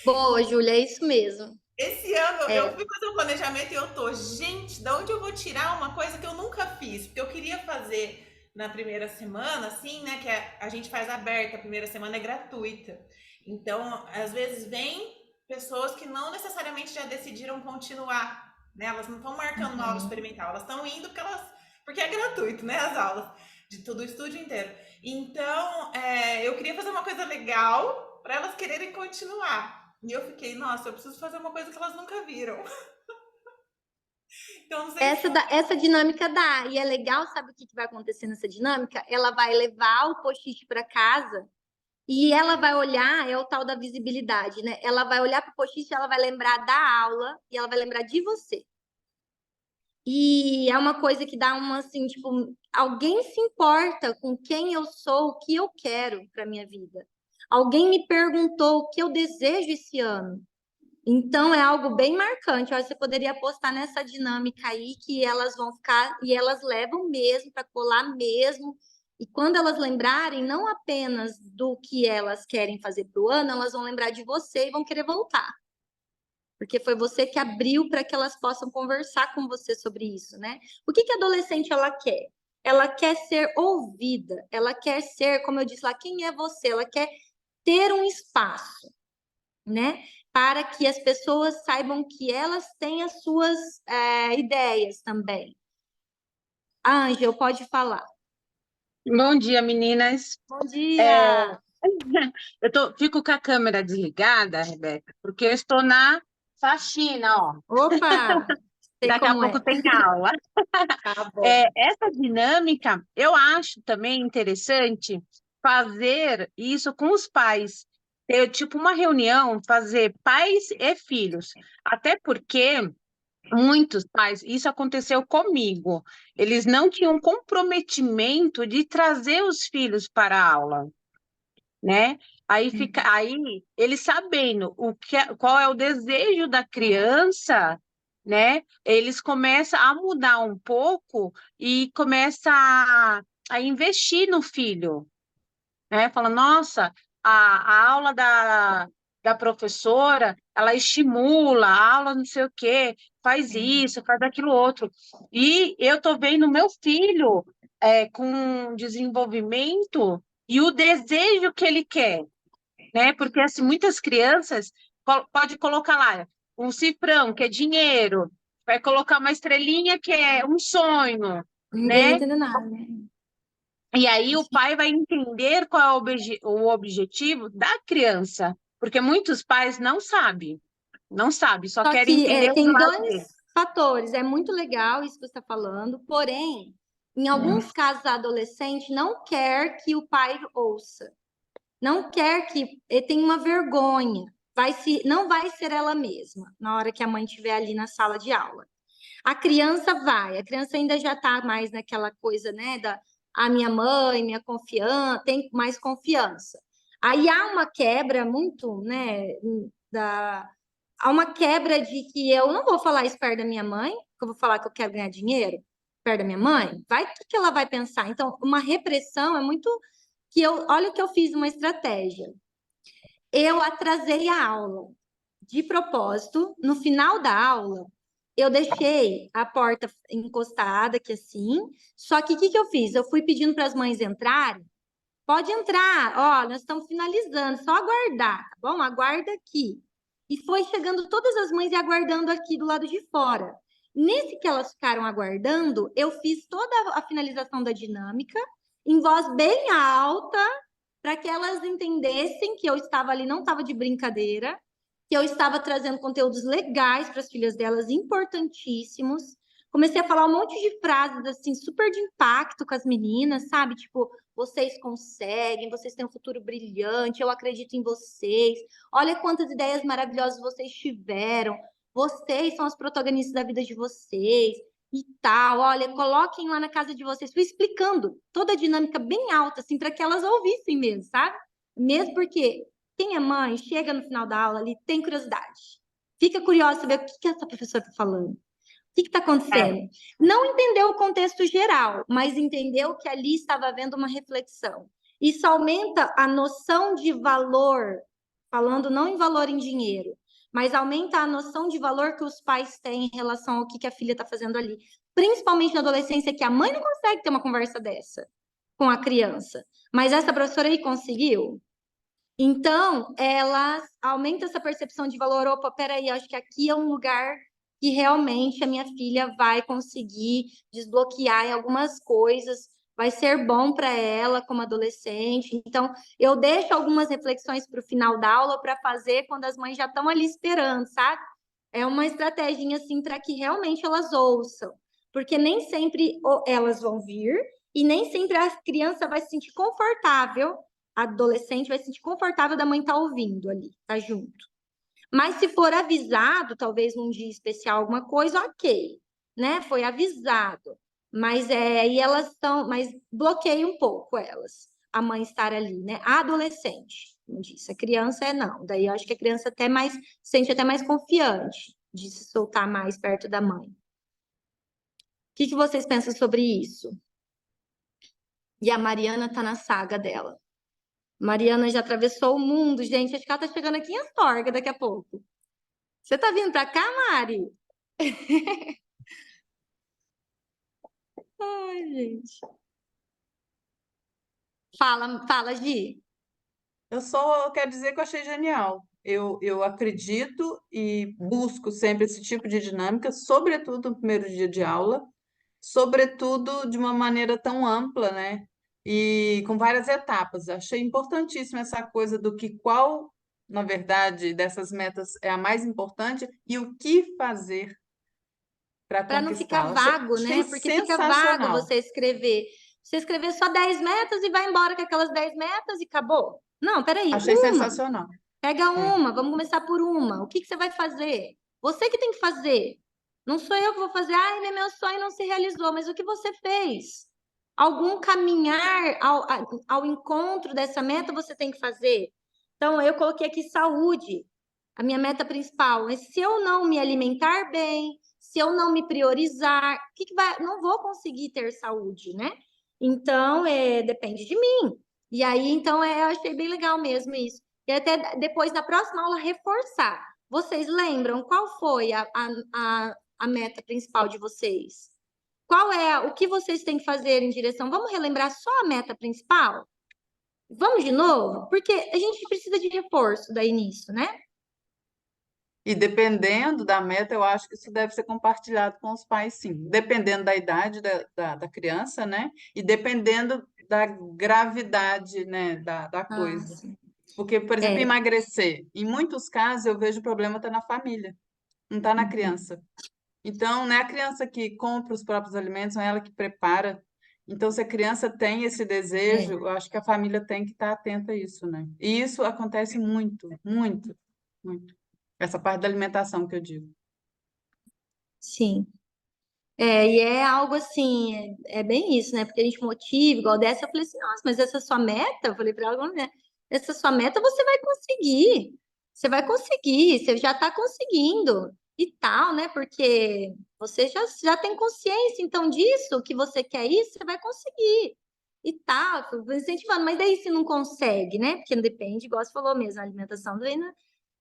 Boa, Júlia, é isso mesmo. Esse ano eu É, fui fazer o planejamento e eu tô, gente, da onde eu vou tirar uma coisa que eu nunca fiz? Porque eu queria fazer na primeira semana, assim, né? Que a gente faz aberta, a primeira semana é gratuita. Então, às vezes, vem pessoas que não necessariamente já decidiram continuar, né? Elas não estão marcando uma aula uhum. experimental, elas estão indo porque é gratuito, né? As aulas de todo o estúdio inteiro. Então, eu queria fazer uma coisa legal para elas quererem continuar. E eu fiquei, nossa, eu preciso fazer uma coisa que elas nunca viram. Então, não sei se Essa dinâmica dá. E é legal, sabe o que vai acontecer nessa dinâmica? Ela vai levar o post-it para casa e ela vai olhar, é o tal da visibilidade, né? Ela vai olhar para o post-it, ela vai lembrar da aula e ela vai lembrar de você. E é uma coisa que dá uma assim, tipo, alguém se importa com quem eu sou, o que eu quero para minha vida. Alguém me perguntou o que eu desejo esse ano. Então é algo bem marcante. Eu acho que você poderia apostar nessa dinâmica aí que elas vão ficar e elas levam mesmo para colar mesmo. E quando elas lembrarem, não apenas do que elas querem fazer para o ano, elas vão lembrar de você e vão querer voltar. Porque foi você que abriu para que elas possam conversar com você sobre isso, né? O que que a adolescente ela quer? Ela quer ser ouvida, ela quer ser, como eu disse lá, quem é você? Ela quer ter um espaço, né? Para que as pessoas saibam que elas têm as suas ideias também. Ângel, pode falar. Bom dia, meninas. Bom É, dia! fico com a câmera desligada, Rebeca, porque eu estou na faxina, ó. Opa! Sei Daqui a como pouco é. tem aula. Tá bom. Essa dinâmica, eu acho também interessante fazer isso com os pais. Ter tipo uma reunião, fazer pais e filhos. Até porque muitos pais, isso aconteceu comigo, eles não tinham comprometimento de trazer os filhos para a aula, né? Aí eles sabendo qual é o desejo da criança, né? Eles começam a mudar um pouco e começam a investir no filho, né? Fala, nossa, a aula da professora, ela estimula, a aula não sei o quê, faz isso, faz aquilo outro. E eu tô vendo meu filho com desenvolvimento e o desejo que ele quer, né? Porque assim, muitas crianças pode colocar lá um cifrão, que é dinheiro, vai colocar uma estrelinha que é um sonho, Ninguém vai né? entender nada, né? E aí o pai vai entender qual é o objetivo da criança, porque muitos pais não sabem, só Só querem que entender o tem lado dois dele. fatores. É muito legal isso que você está falando, porém, em alguns casos, a adolescente não quer que o pai ouça, não quer que ele tenha uma vergonha. Não vai ser ela mesma na hora que a mãe estiver ali na sala de aula. A criança ainda já está mais naquela coisa, né, da a minha mãe, minha confiança, tem mais confiança. Aí há uma quebra muito, né, há uma quebra de que eu não vou falar isso perto da minha mãe, que eu vou falar que eu quero ganhar dinheiro perto da minha mãe, o que ela vai pensar? Então, uma repressão é muito olha o que eu fiz uma estratégia. Eu atrasei a aula de propósito, no final da aula, eu deixei a porta encostada aqui assim, só que o que eu fiz? Eu fui pedindo para as mães entrarem. Pode entrar, ó, nós estamos finalizando, só aguardar, tá bom? Aguarda aqui. E foi chegando todas as mães e aguardando aqui do lado de fora. Nesse que elas ficaram aguardando, eu fiz toda a finalização da dinâmica em voz bem alta, para que elas entendessem que eu estava ali, não estava de brincadeira, que eu estava trazendo conteúdos legais para as filhas delas, importantíssimos. Comecei a falar um monte de frases assim, super de impacto com as meninas, sabe? Tipo, vocês conseguem, vocês têm um futuro brilhante, eu acredito em vocês. Olha quantas ideias maravilhosas vocês tiveram. Vocês são os protagonistas da vida de vocês e tal. Olha, coloquem lá na casa de vocês. Fui explicando toda a dinâmica bem alta, assim, para que elas ouvissem mesmo, sabe? Mesmo porque quem é mãe chega no final da aula ali, tem curiosidade. Fica curiosa saber o que essa professora está falando. O que está acontecendo? Não entendeu o contexto geral, mas entendeu que ali estava havendo uma reflexão. Isso aumenta a noção de valor, falando não em valor em dinheiro, mas aumenta a noção de valor que os pais têm em relação ao que a filha está fazendo ali. Principalmente na adolescência, que a mãe não consegue ter uma conversa dessa com a criança. Mas essa professora aí conseguiu. Então, ela aumenta essa percepção de valor. Opa, peraí, acho que aqui é um lugar que realmente a minha filha vai conseguir desbloquear em algumas coisas, vai ser bom para ela como adolescente. Então, eu deixo algumas reflexões para o final da aula para fazer quando as mães já estão ali esperando, sabe? É uma estratégia assim para que realmente elas ouçam, porque nem sempre elas vão vir e nem sempre a criança vai se sentir confortável, a adolescente vai se sentir confortável da mãe estar ouvindo ali, tá junto. Mas se for avisado, talvez num dia especial, alguma coisa, ok, né? Foi avisado. Mas aí elas estão, mas bloqueia um pouco elas, a mãe estar ali, né? A adolescente, como disse, a criança não. Daí eu acho que a criança até mais, sente até mais confiante de se soltar mais perto da mãe. O que vocês pensam sobre isso? E a Mariana tá na saga dela. Mariana já atravessou o mundo, gente. Acho que ela tá chegando aqui em Astorga daqui a pouco. Você tá vindo para cá, Mari? Ai, gente. Fala, Gi. Eu só quero dizer que eu achei genial. Eu acredito e busco sempre esse tipo de dinâmica, sobretudo no primeiro dia de aula, sobretudo de uma maneira tão ampla, né? E com várias etapas. Achei importantíssima essa coisa do que qual, na verdade, dessas metas é a mais importante e o que fazer para Para não ficar conquistá-la. vago, Achei né? Porque fica vago sensacional. você escrever. Você escrever só 10 metas e vai embora com aquelas 10 metas e acabou. Não, peraí, Achei uma. sensacional. Pega É. uma, vamos começar por uma. O que você vai fazer? Você que tem que fazer. Não sou eu que vou fazer. Ai, meu sonho não se realizou, mas o que você fez? Algum caminhar ao encontro dessa meta você tem que fazer. Então, eu coloquei aqui saúde, a minha meta principal. Mas se eu não me alimentar bem, se eu não me priorizar, não vou conseguir ter saúde, né? Então, depende de mim. E aí, então, eu achei bem legal mesmo isso. E até depois, na próxima aula, reforçar. Vocês lembram qual foi a meta principal de vocês? Qual é o que vocês têm que fazer em direção? Vamos relembrar só a meta principal? Vamos de novo? Porque a gente precisa de reforço daí nisso, né? E dependendo da meta, eu acho que isso deve ser compartilhado com os pais, sim. Dependendo da idade da criança, né? E dependendo da gravidade, né, da coisa. Sim. Porque, por exemplo, emagrecer, em muitos casos eu vejo o problema está na família, não está na criança. Então, não é a criança que compra os próprios alimentos, não é ela que prepara. Então, se a criança tem esse desejo, eu acho que a família tem que estar atenta a isso, né? E isso acontece muito, muito, muito. Essa parte da alimentação que eu digo. Sim. E é algo assim, é bem isso, né? Porque a gente motiva, igual dessa, eu falei assim, nossa, mas essa é sua meta? Eu falei para ela, né? Essa sua meta você vai conseguir. Você vai conseguir, você já está conseguindo e tal, né? Porque você já tem consciência, então, disso, que você quer isso, você vai conseguir e tal. Fui incentivando, mas daí se não consegue, né? Porque não depende, igual você falou mesmo, a alimentação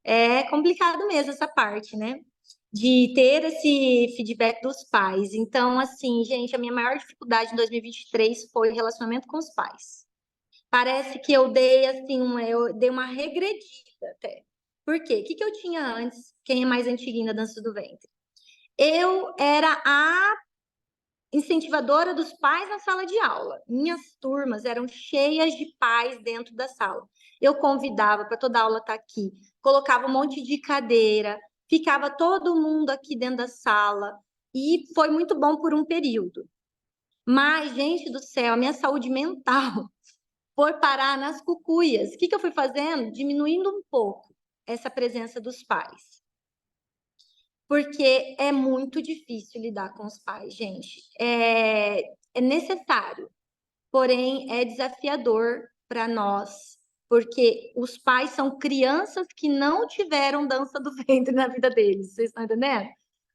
é complicado mesmo essa parte, né? De ter esse feedback dos pais. Então, assim, gente, a minha maior dificuldade em 2023 foi o relacionamento com os pais. Parece que eu dei, assim, eu dei uma regredida até. Por quê? O que eu tinha antes? Quem é mais antiguinho da dança do ventre? Eu era a incentivadora dos pais na sala de aula. Minhas turmas eram cheias de pais dentro da sala. Eu convidava para toda aula estar aqui, colocava um monte de cadeira, ficava todo mundo aqui dentro da sala e foi muito bom por um período. Mas, gente do céu, a minha saúde mental foi parar nas cucuias. O que eu fui fazendo? Diminuindo um pouco essa presença dos pais. Porque é muito difícil lidar com os pais, gente. É necessário, porém é desafiador para nós, porque os pais são crianças que não tiveram dança do ventre na vida deles, vocês estão entendendo?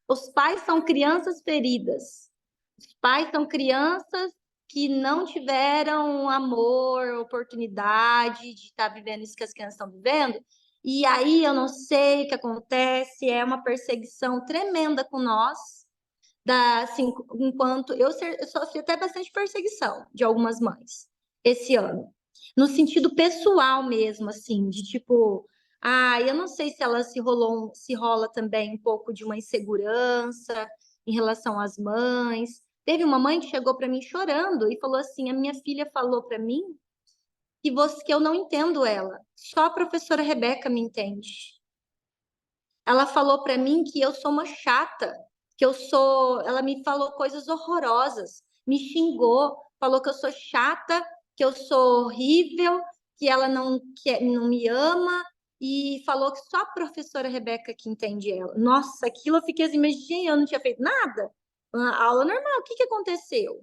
Os pais são crianças feridas. Os pais são crianças que não tiveram amor, oportunidade de estar vivendo isso que as crianças estão vivendo. E aí eu não sei o que acontece, é uma perseguição tremenda com nós, assim, enquanto eu sofri até bastante perseguição de algumas mães esse ano, no sentido pessoal mesmo, assim, de tipo, eu não sei se ela se rola também um pouco de uma insegurança em relação às mães. Teve uma mãe que chegou para mim chorando e falou assim: a minha filha falou para mim que eu não entendo ela, só a professora Rebeca me entende. Ela falou para mim que eu sou uma chata, ela me falou coisas horrorosas, me xingou, falou que eu sou chata, que eu sou horrível, que ela não me ama, e falou que só a professora Rebeca que entende ela. Nossa, aquilo eu fiquei assim, mas gente, eu não tinha feito nada. Uma aula normal, o que aconteceu?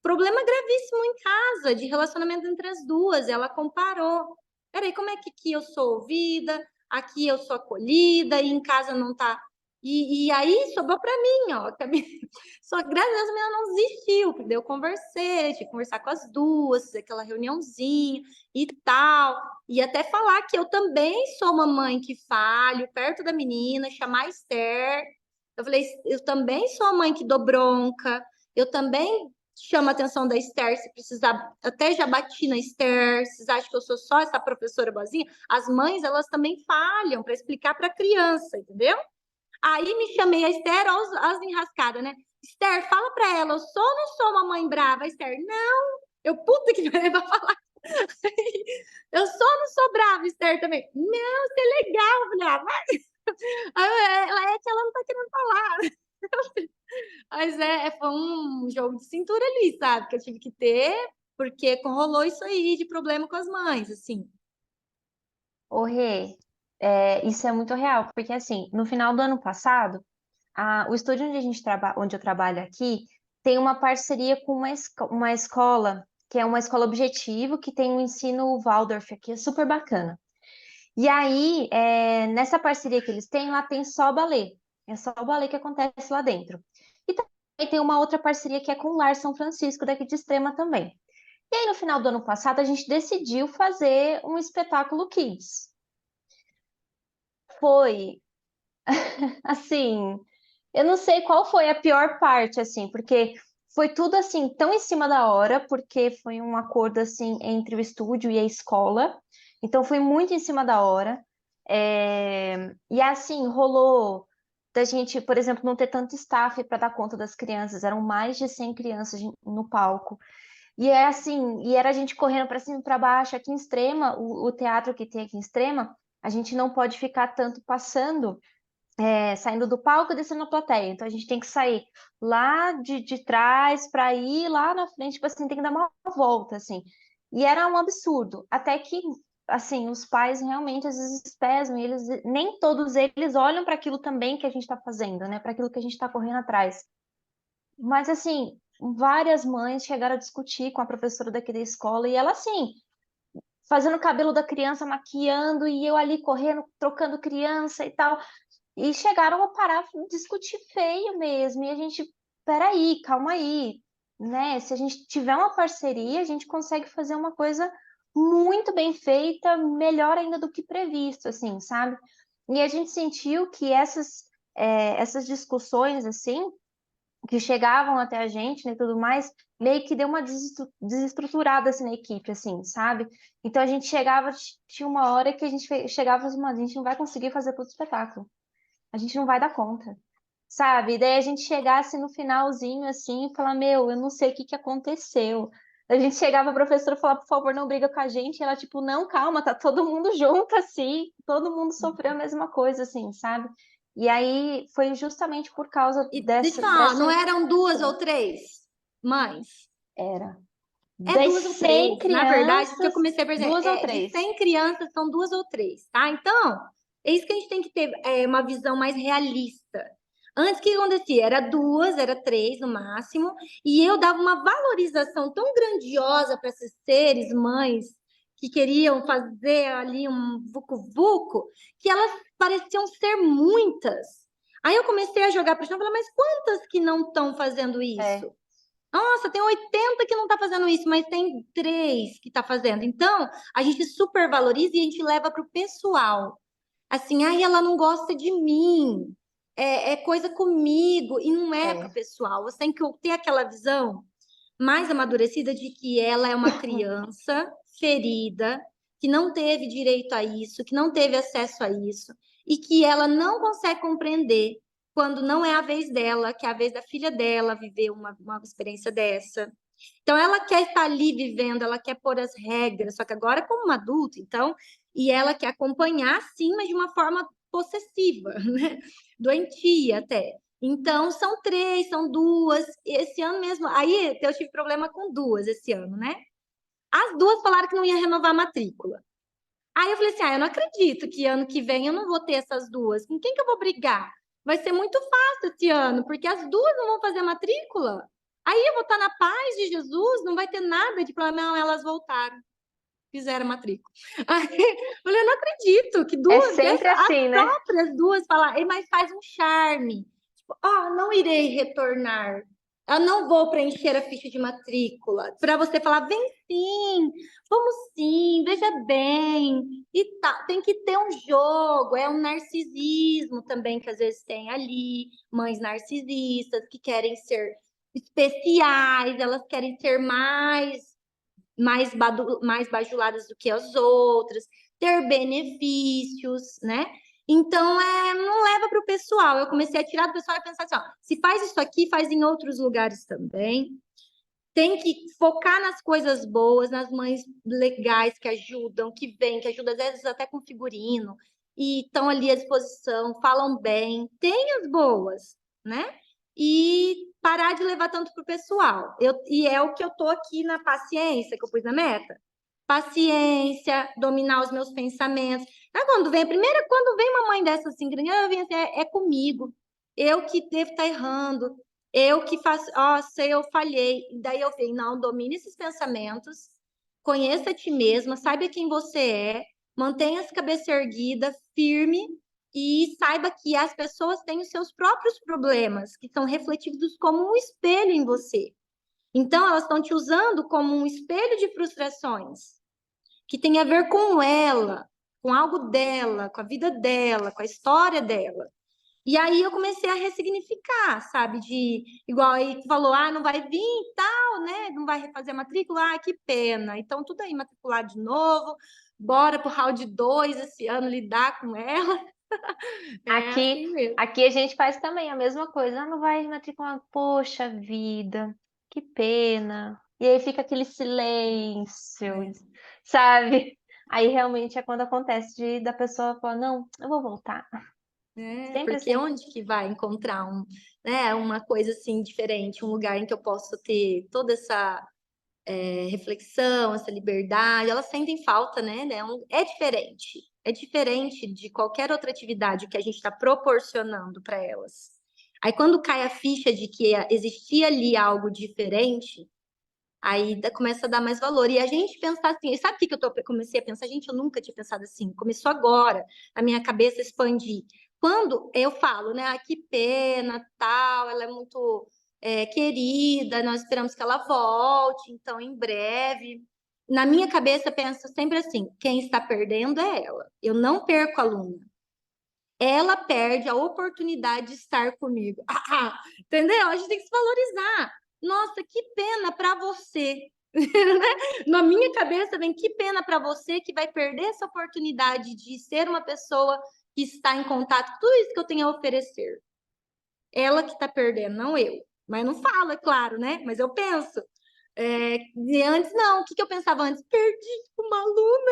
Problema gravíssimo em casa, de relacionamento entre as duas. Ela comparou. Peraí, como é que aqui eu sou ouvida, aqui eu sou acolhida, e em casa não tá. E aí sobrou para mim, ó. Só que graças a Deus a menina não desistiu, porque eu conversei, tive que conversar com as duas, fazer aquela reuniãozinha e tal. E até falar que eu também sou uma mãe que falho perto da menina, chamar a Esther. Eu falei, eu também sou a mãe que dou bronca, eu também chamo a atenção da Esther, se precisar, até já bati na Esther, vocês acham que eu sou só essa professora boazinha? As mães, elas também falham para explicar para a criança, entendeu? Aí me chamei a Esther, as enrascadas, né? Esther, fala para ela, eu sou ou não sou uma mãe brava? A Esther, não, eu puta que vai falar. Eu sou ou não sou brava, Esther, também? Não, você é legal. Eu falei, vai. Ela é que ela não tá querendo falar. Mas foi um jogo de cintura ali, sabe? Que eu tive que ter, porque rolou isso aí de problema com as mães, assim. Ô, Rê, isso é muito real, porque assim, no final do ano passado, o estúdio onde eu trabalho aqui tem uma parceria com uma escola, que é uma escola objetivo, que tem um ensino Waldorf aqui, é super bacana. E aí, nessa parceria que eles têm, lá tem só balé. É só o balé que acontece lá dentro. E também tem uma outra parceria que é com o Lar São Francisco, daqui de Extrema também. E aí, no final do ano passado, a gente decidiu fazer um espetáculo Kids. Foi, assim, eu não sei qual foi a pior parte, assim, porque foi tudo, assim, tão em cima da hora, porque foi um acordo, assim, entre o estúdio e a escola. Então, foi muito em cima da hora. E, assim, rolou da gente, por exemplo, não ter tanto staff para dar conta das crianças. Eram mais de 100 crianças no palco. E é assim, e era a gente correndo para cima e para baixo. Aqui em Extrema, o teatro que tem aqui em Extrema, a gente não pode ficar tanto passando, saindo do palco e descendo na plateia. Então a gente tem que sair lá de trás para ir lá na frente, tipo assim, tem que dar uma volta, assim. E era um absurdo. Até que, assim, os pais realmente às vezes pesam, e nem todos eles olham para aquilo também que a gente está fazendo, né? Para aquilo que a gente está correndo atrás. Mas, assim, várias mães chegaram a discutir com a professora daqui da escola, e ela, assim, fazendo o cabelo da criança, maquiando, e eu ali correndo, trocando criança e tal. E chegaram a parar, discutir feio mesmo. E a gente, peraí, calma aí, né? Se a gente tiver uma parceria, a gente consegue fazer uma coisa muito bem feita, melhor ainda do que previsto, assim, sabe? E a gente sentiu que essas discussões, assim, que chegavam até a gente, né, tudo mais, meio que deu uma desestruturada assim na equipe, assim, sabe? Então a gente chegava, tinha uma hora que a gente chegava e falava assim, "Mano, a gente não vai conseguir fazer todo o espetáculo, a gente não vai dar conta, sabe? E daí a gente chegasse no finalzinho assim e falar, meu, eu não sei o que aconteceu. A gente chegava, a professora falava, por favor, não briga com a gente, e ela tipo, não, calma, tá todo mundo junto assim, todo mundo sofreu a mesma coisa, assim, sabe? E aí foi justamente por causa E deixa eu falar, não eram 2 ou 3 mães? Era. É Das 2 ou 100 3, na verdade, porque eu crianças, comecei, por exemplo, 2 ou de 3. 100 crianças são 2 ou 3, tá? Então, é isso que a gente tem que ter, uma visão mais realista. Antes, o que acontecia? Era 2, era 3 no máximo, e eu dava uma valorização tão grandiosa para esses seres, mães, que queriam fazer ali um vucu-vucu, que elas pareciam ser muitas. Aí eu comecei a jogar para o chão e falei, mas quantas que não estão fazendo isso? Nossa, tem 80 que não está fazendo isso, mas tem 3 que está fazendo. Então, a gente supervaloriza e a gente leva para o pessoal. assim, ai, ela não gosta de mim, é coisa comigo, e não é pro pessoal. Você tem que ter aquela visão mais amadurecida de que ela é uma criança ferida, que não teve direito a isso, que não teve acesso a isso, e que ela não consegue compreender quando não é a vez dela, que é a vez da filha dela viver uma experiência dessa. Então, ela quer estar ali vivendo, ela quer pôr as regras, só que agora como uma adulta, então, e ela quer acompanhar, sim, mas de uma forma possessiva, né? Doentia até. Então, são 3, são 2. Esse ano mesmo, aí eu tive problema com 2 esse ano, né? As 2 falaram que não ia renovar a matrícula. Aí eu falei assim: eu não acredito que ano que vem eu não vou ter essas 2. Com quem que eu vou brigar? Vai ser muito fácil esse ano, porque as 2 não vão fazer a matrícula. Aí eu vou estar na paz de Jesus, não vai ter nada de problema. Não, elas voltaram, fizeram a matrícula. Aí eu falei: eu não acredito que 2 sempre as assim, né? próprias 2 falaram, mas faz um charme. Tipo, não irei retornar. Eu não vou preencher a ficha de matrícula. Para você falar: vem sim, vamos sim, veja bem. E tá, tem que ter um jogo, é um narcisismo também que às vezes tem ali, mães narcisistas que querem ser especiais, elas querem ser mais bajuladas do que as outras, ter benefícios, né? Então, não leva para o pessoal. Eu comecei a tirar do pessoal e pensar assim: se faz isso aqui, faz em outros lugares também. Tem que focar nas coisas boas, nas mães legais que ajudam, que vêm, que ajudam, às vezes até com figurino, e estão ali à disposição, falam bem. Tem as boas, né? E parar de levar tanto para o pessoal. E é o que eu tô aqui na paciência, que eu pus na meta. Paciência, dominar os meus pensamentos. Quando vem uma mãe dessa assim, eu venho assim, é comigo. Eu que devo estar errando. Eu que faço, sei, eu falhei. Daí eu falei: não, domine esses pensamentos, conheça a ti mesma, saiba quem você é, mantenha a cabeça erguida, firme, e saiba que as pessoas têm os seus próprios problemas, que são refletidos como um espelho em você. Então, elas estão te usando como um espelho de frustrações, que tem a ver com ela, com algo dela, com a vida dela, com a história dela. E aí eu comecei a ressignificar, sabe? Igual aí tu falou: não vai vir e tal, né? Não vai refazer a matrícula, que pena. Então, tudo aí matricular de novo, bora pro round 2 esse ano, lidar com ela. Assim mesmo. Aqui a gente faz também a mesma coisa. Não vai matricular, poxa vida, que pena. E aí fica aquele silêncio, sabe? Aí realmente é quando acontece da pessoa falar: não, eu vou voltar. Sempre Porque assim. onde que vai encontrar uma coisa assim diferente, um lugar em que eu possa ter toda essa reflexão, essa liberdade? Elas sentem falta, né? É diferente de qualquer outra atividade que a gente está proporcionando para elas. Aí quando cai a ficha de que existia ali algo diferente, aí começa a dar mais valor. E a gente pensar assim, sabe o que eu comecei a pensar? Gente, eu nunca tinha pensado assim. Começou agora, a minha cabeça expandir. Quando eu falo, né? Que pena, tal, ela é muito querida, nós esperamos que ela volte, então em breve. Na minha cabeça, eu penso sempre assim: quem está perdendo é ela. Eu não perco a aluna. Ela perde a oportunidade de estar comigo. Entendeu? A gente tem que se valorizar. Nossa, que pena para você. Na minha cabeça vem: que pena para você que vai perder essa oportunidade de ser uma pessoa que está em contato com tudo isso que eu tenho a oferecer. Ela que está perdendo, não eu. Mas não fala, é claro, né? Mas eu penso. E antes, não. O que eu pensava antes? Perdi uma aluna.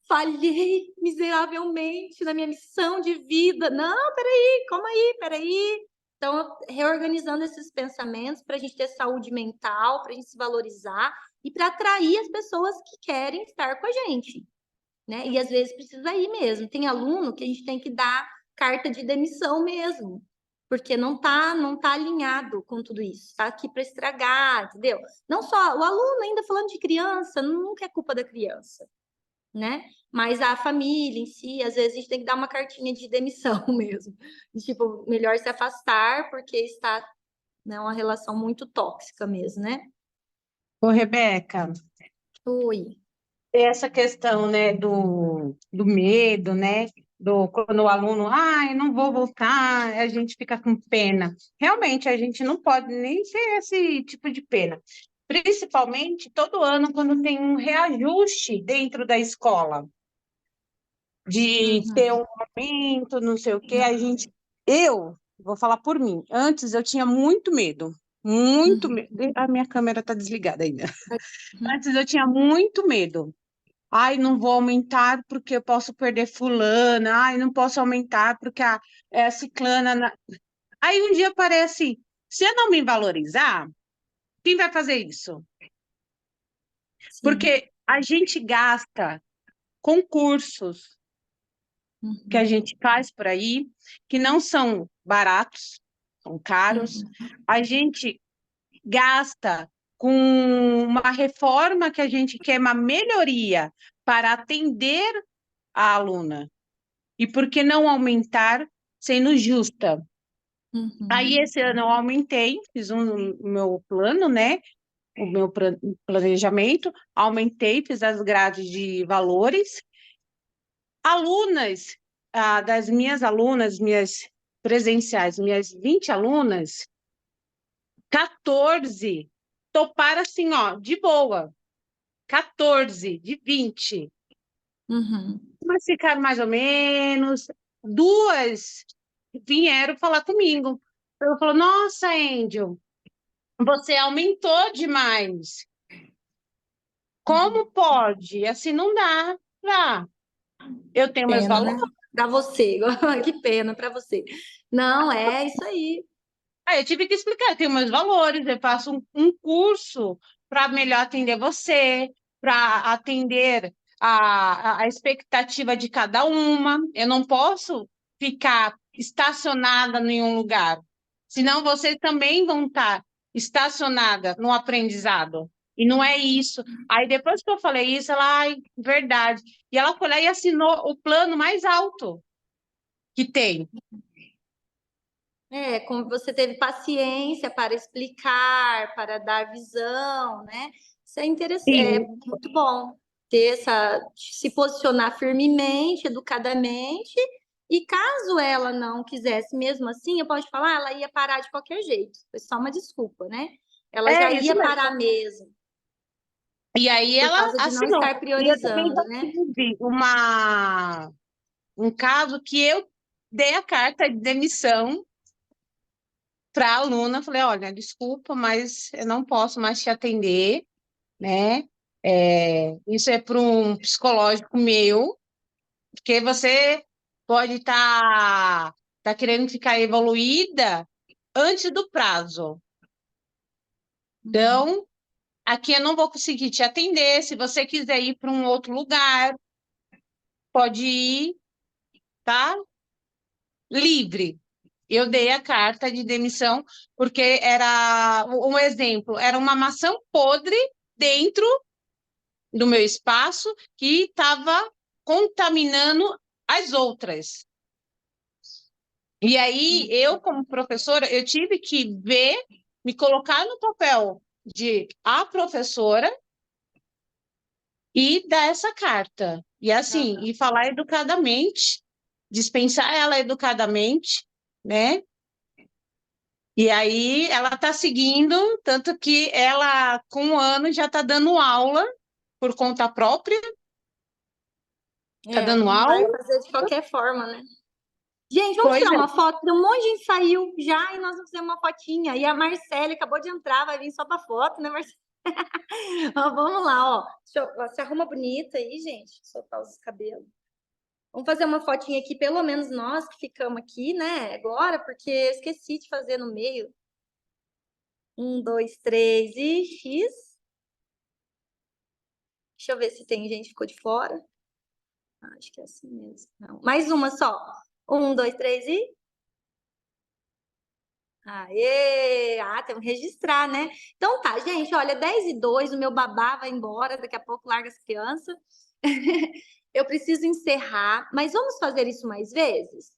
Falhei miseravelmente na minha missão de vida. Não, peraí, calma aí, peraí. Então, reorganizando esses pensamentos para a gente ter saúde mental, para a gente se valorizar e para atrair as pessoas que querem estar com a gente, né? E às vezes precisa ir mesmo. Tem aluno que a gente tem que dar carta de demissão mesmo, porque não tá alinhado com tudo isso, está aqui para estragar, entendeu? Não só o aluno, ainda falando de criança, nunca é culpa da criança, né? Mas a família em si, às vezes a gente tem que dar uma cartinha de demissão mesmo. Tipo, melhor se afastar porque está, né, uma relação muito tóxica mesmo, né? Ô, Rebeca, Oi. essa questão, né, do medo, né, quando o aluno, ai, não vou voltar, a gente fica com pena. Realmente, a gente não pode nem ter esse tipo de pena. Principalmente todo ano, quando tem um reajuste dentro da escola, de ter um aumento, não sei o quê, eu vou falar por mim, antes eu tinha muito medo, a minha câmera está desligada ainda. Antes eu tinha muito medo. Ai, não vou aumentar porque eu posso perder fulana. Ai, não posso aumentar porque a ciclana... Aí um dia parece, se eu não me valorizar, quem vai fazer isso? Porque a gente gasta concursos que a gente faz por aí, que não são baratos, são caros. A gente gasta com uma reforma que a gente quer, uma melhoria para atender a aluna. E por que não aumentar sendo justa? Aí, esse ano eu aumentei, fiz o meu plano, né? O meu planejamento, aumentei, fiz as grades de valores. Alunas, das minhas alunas, minhas presenciais, minhas 20 alunas, 14 toparam assim, ó, de boa. 14 de 20. Mas ficaram mais ou menos. 2 vieram falar comigo. Eu falo, nossa, Angel, você aumentou demais. Como pode? Assim não dá. Eu tenho meus Pena, valores. né? Para você, que pena para você. Não, é isso aí. Aí eu tive que explicar, eu tenho meus valores, eu faço um curso para melhor atender você, para atender a expectativa de cada uma. Eu não posso ficar estacionada em um lugar, senão vocês também vão estar estacionada no aprendizado. E não é isso. Aí depois que eu falei isso, ela, ai, verdade. E ela foi lá e assinou o plano mais alto que tem. Como você teve paciência para explicar, para dar visão, né? Isso é interessante, é muito bom ter se posicionar firmemente, educadamente, e caso ela não quisesse mesmo assim, eu posso falar, ela ia parar de qualquer jeito. Foi só uma desculpa, né? Ela já ia parar mesmo. E aí por ela causa de não assinou. estar priorizando, E eu né? tive um caso que eu dei a carta de demissão para a aluna, falei, olha, desculpa, mas eu não posso mais te atender, né? Isso é para um psicológico meu, porque você pode estar querendo ficar evoluída antes do prazo. Então, aqui eu não vou conseguir te atender. Se você quiser ir para um outro lugar, pode ir, tá? Livre. Eu dei a carta de demissão porque era um exemplo, era uma maçã podre dentro do meu espaço que estava contaminando as outras. E aí, eu, como professora, eu tive que me colocar no papel de a professora e dar essa carta. E assim, e falar educadamente, dispensar ela educadamente, né? E aí ela está seguindo, tanto que ela, com 1 ano, já está dando aula por conta própria. Está dando aula. Vai fazer de qualquer forma, né? Gente, vamos tirar uma foto. Um monte de gente saiu já e nós vamos fazer uma fotinha. E a Marcele acabou de entrar, vai vir só para foto, né, Marcele? Vamos lá, ó. Se arruma bonita aí, gente. Soltar os cabelos. Vamos fazer uma fotinha aqui, pelo menos nós que ficamos aqui, né? Agora, porque eu esqueci de fazer no meio. 1, 2, 3 e X. Deixa eu ver se tem gente que ficou de fora. Acho que é assim mesmo. Não. Mais uma só. 1, 2, 3 e... Aê! Temos que registrar, né? Então tá, gente, olha, 10:02, o meu babá vai embora, daqui a pouco larga as crianças. Eu preciso encerrar, mas vamos fazer isso mais vezes?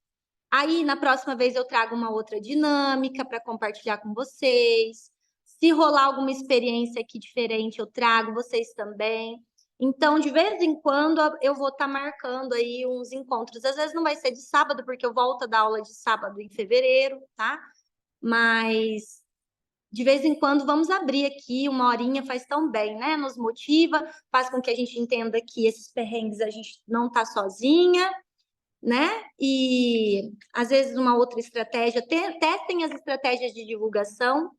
Aí, na próxima vez, eu trago uma outra dinâmica para compartilhar com vocês. Se rolar alguma experiência aqui diferente, eu trago vocês também. Então, de vez em quando, eu vou estar marcando aí uns encontros. Às vezes não vai ser de sábado, porque eu volto a dar aula de sábado em fevereiro, tá? Mas de vez em quando vamos abrir aqui, uma horinha faz tão bem, né? Nos motiva, faz com que a gente entenda que esses perrengues a gente não tá sozinha, né? E às vezes uma outra estratégia, testem as estratégias de divulgação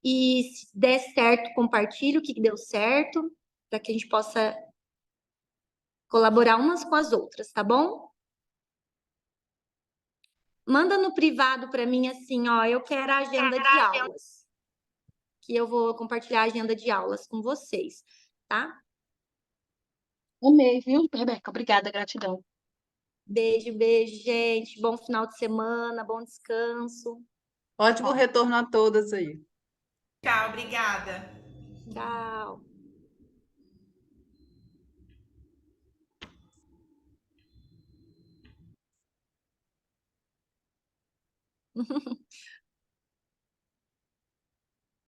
e se der certo, compartilhe o que deu certo, para que a gente possa colaborar umas com as outras, tá bom? Manda no privado para mim assim, ó, eu quero a agenda de aulas, que eu vou compartilhar a agenda de aulas com vocês, tá? Amei, viu, Rebeca? Obrigada, gratidão. Beijo, beijo, gente. Bom final de semana, bom descanso. Ótimo retorno a todas aí. Tchau, obrigada. Tchau.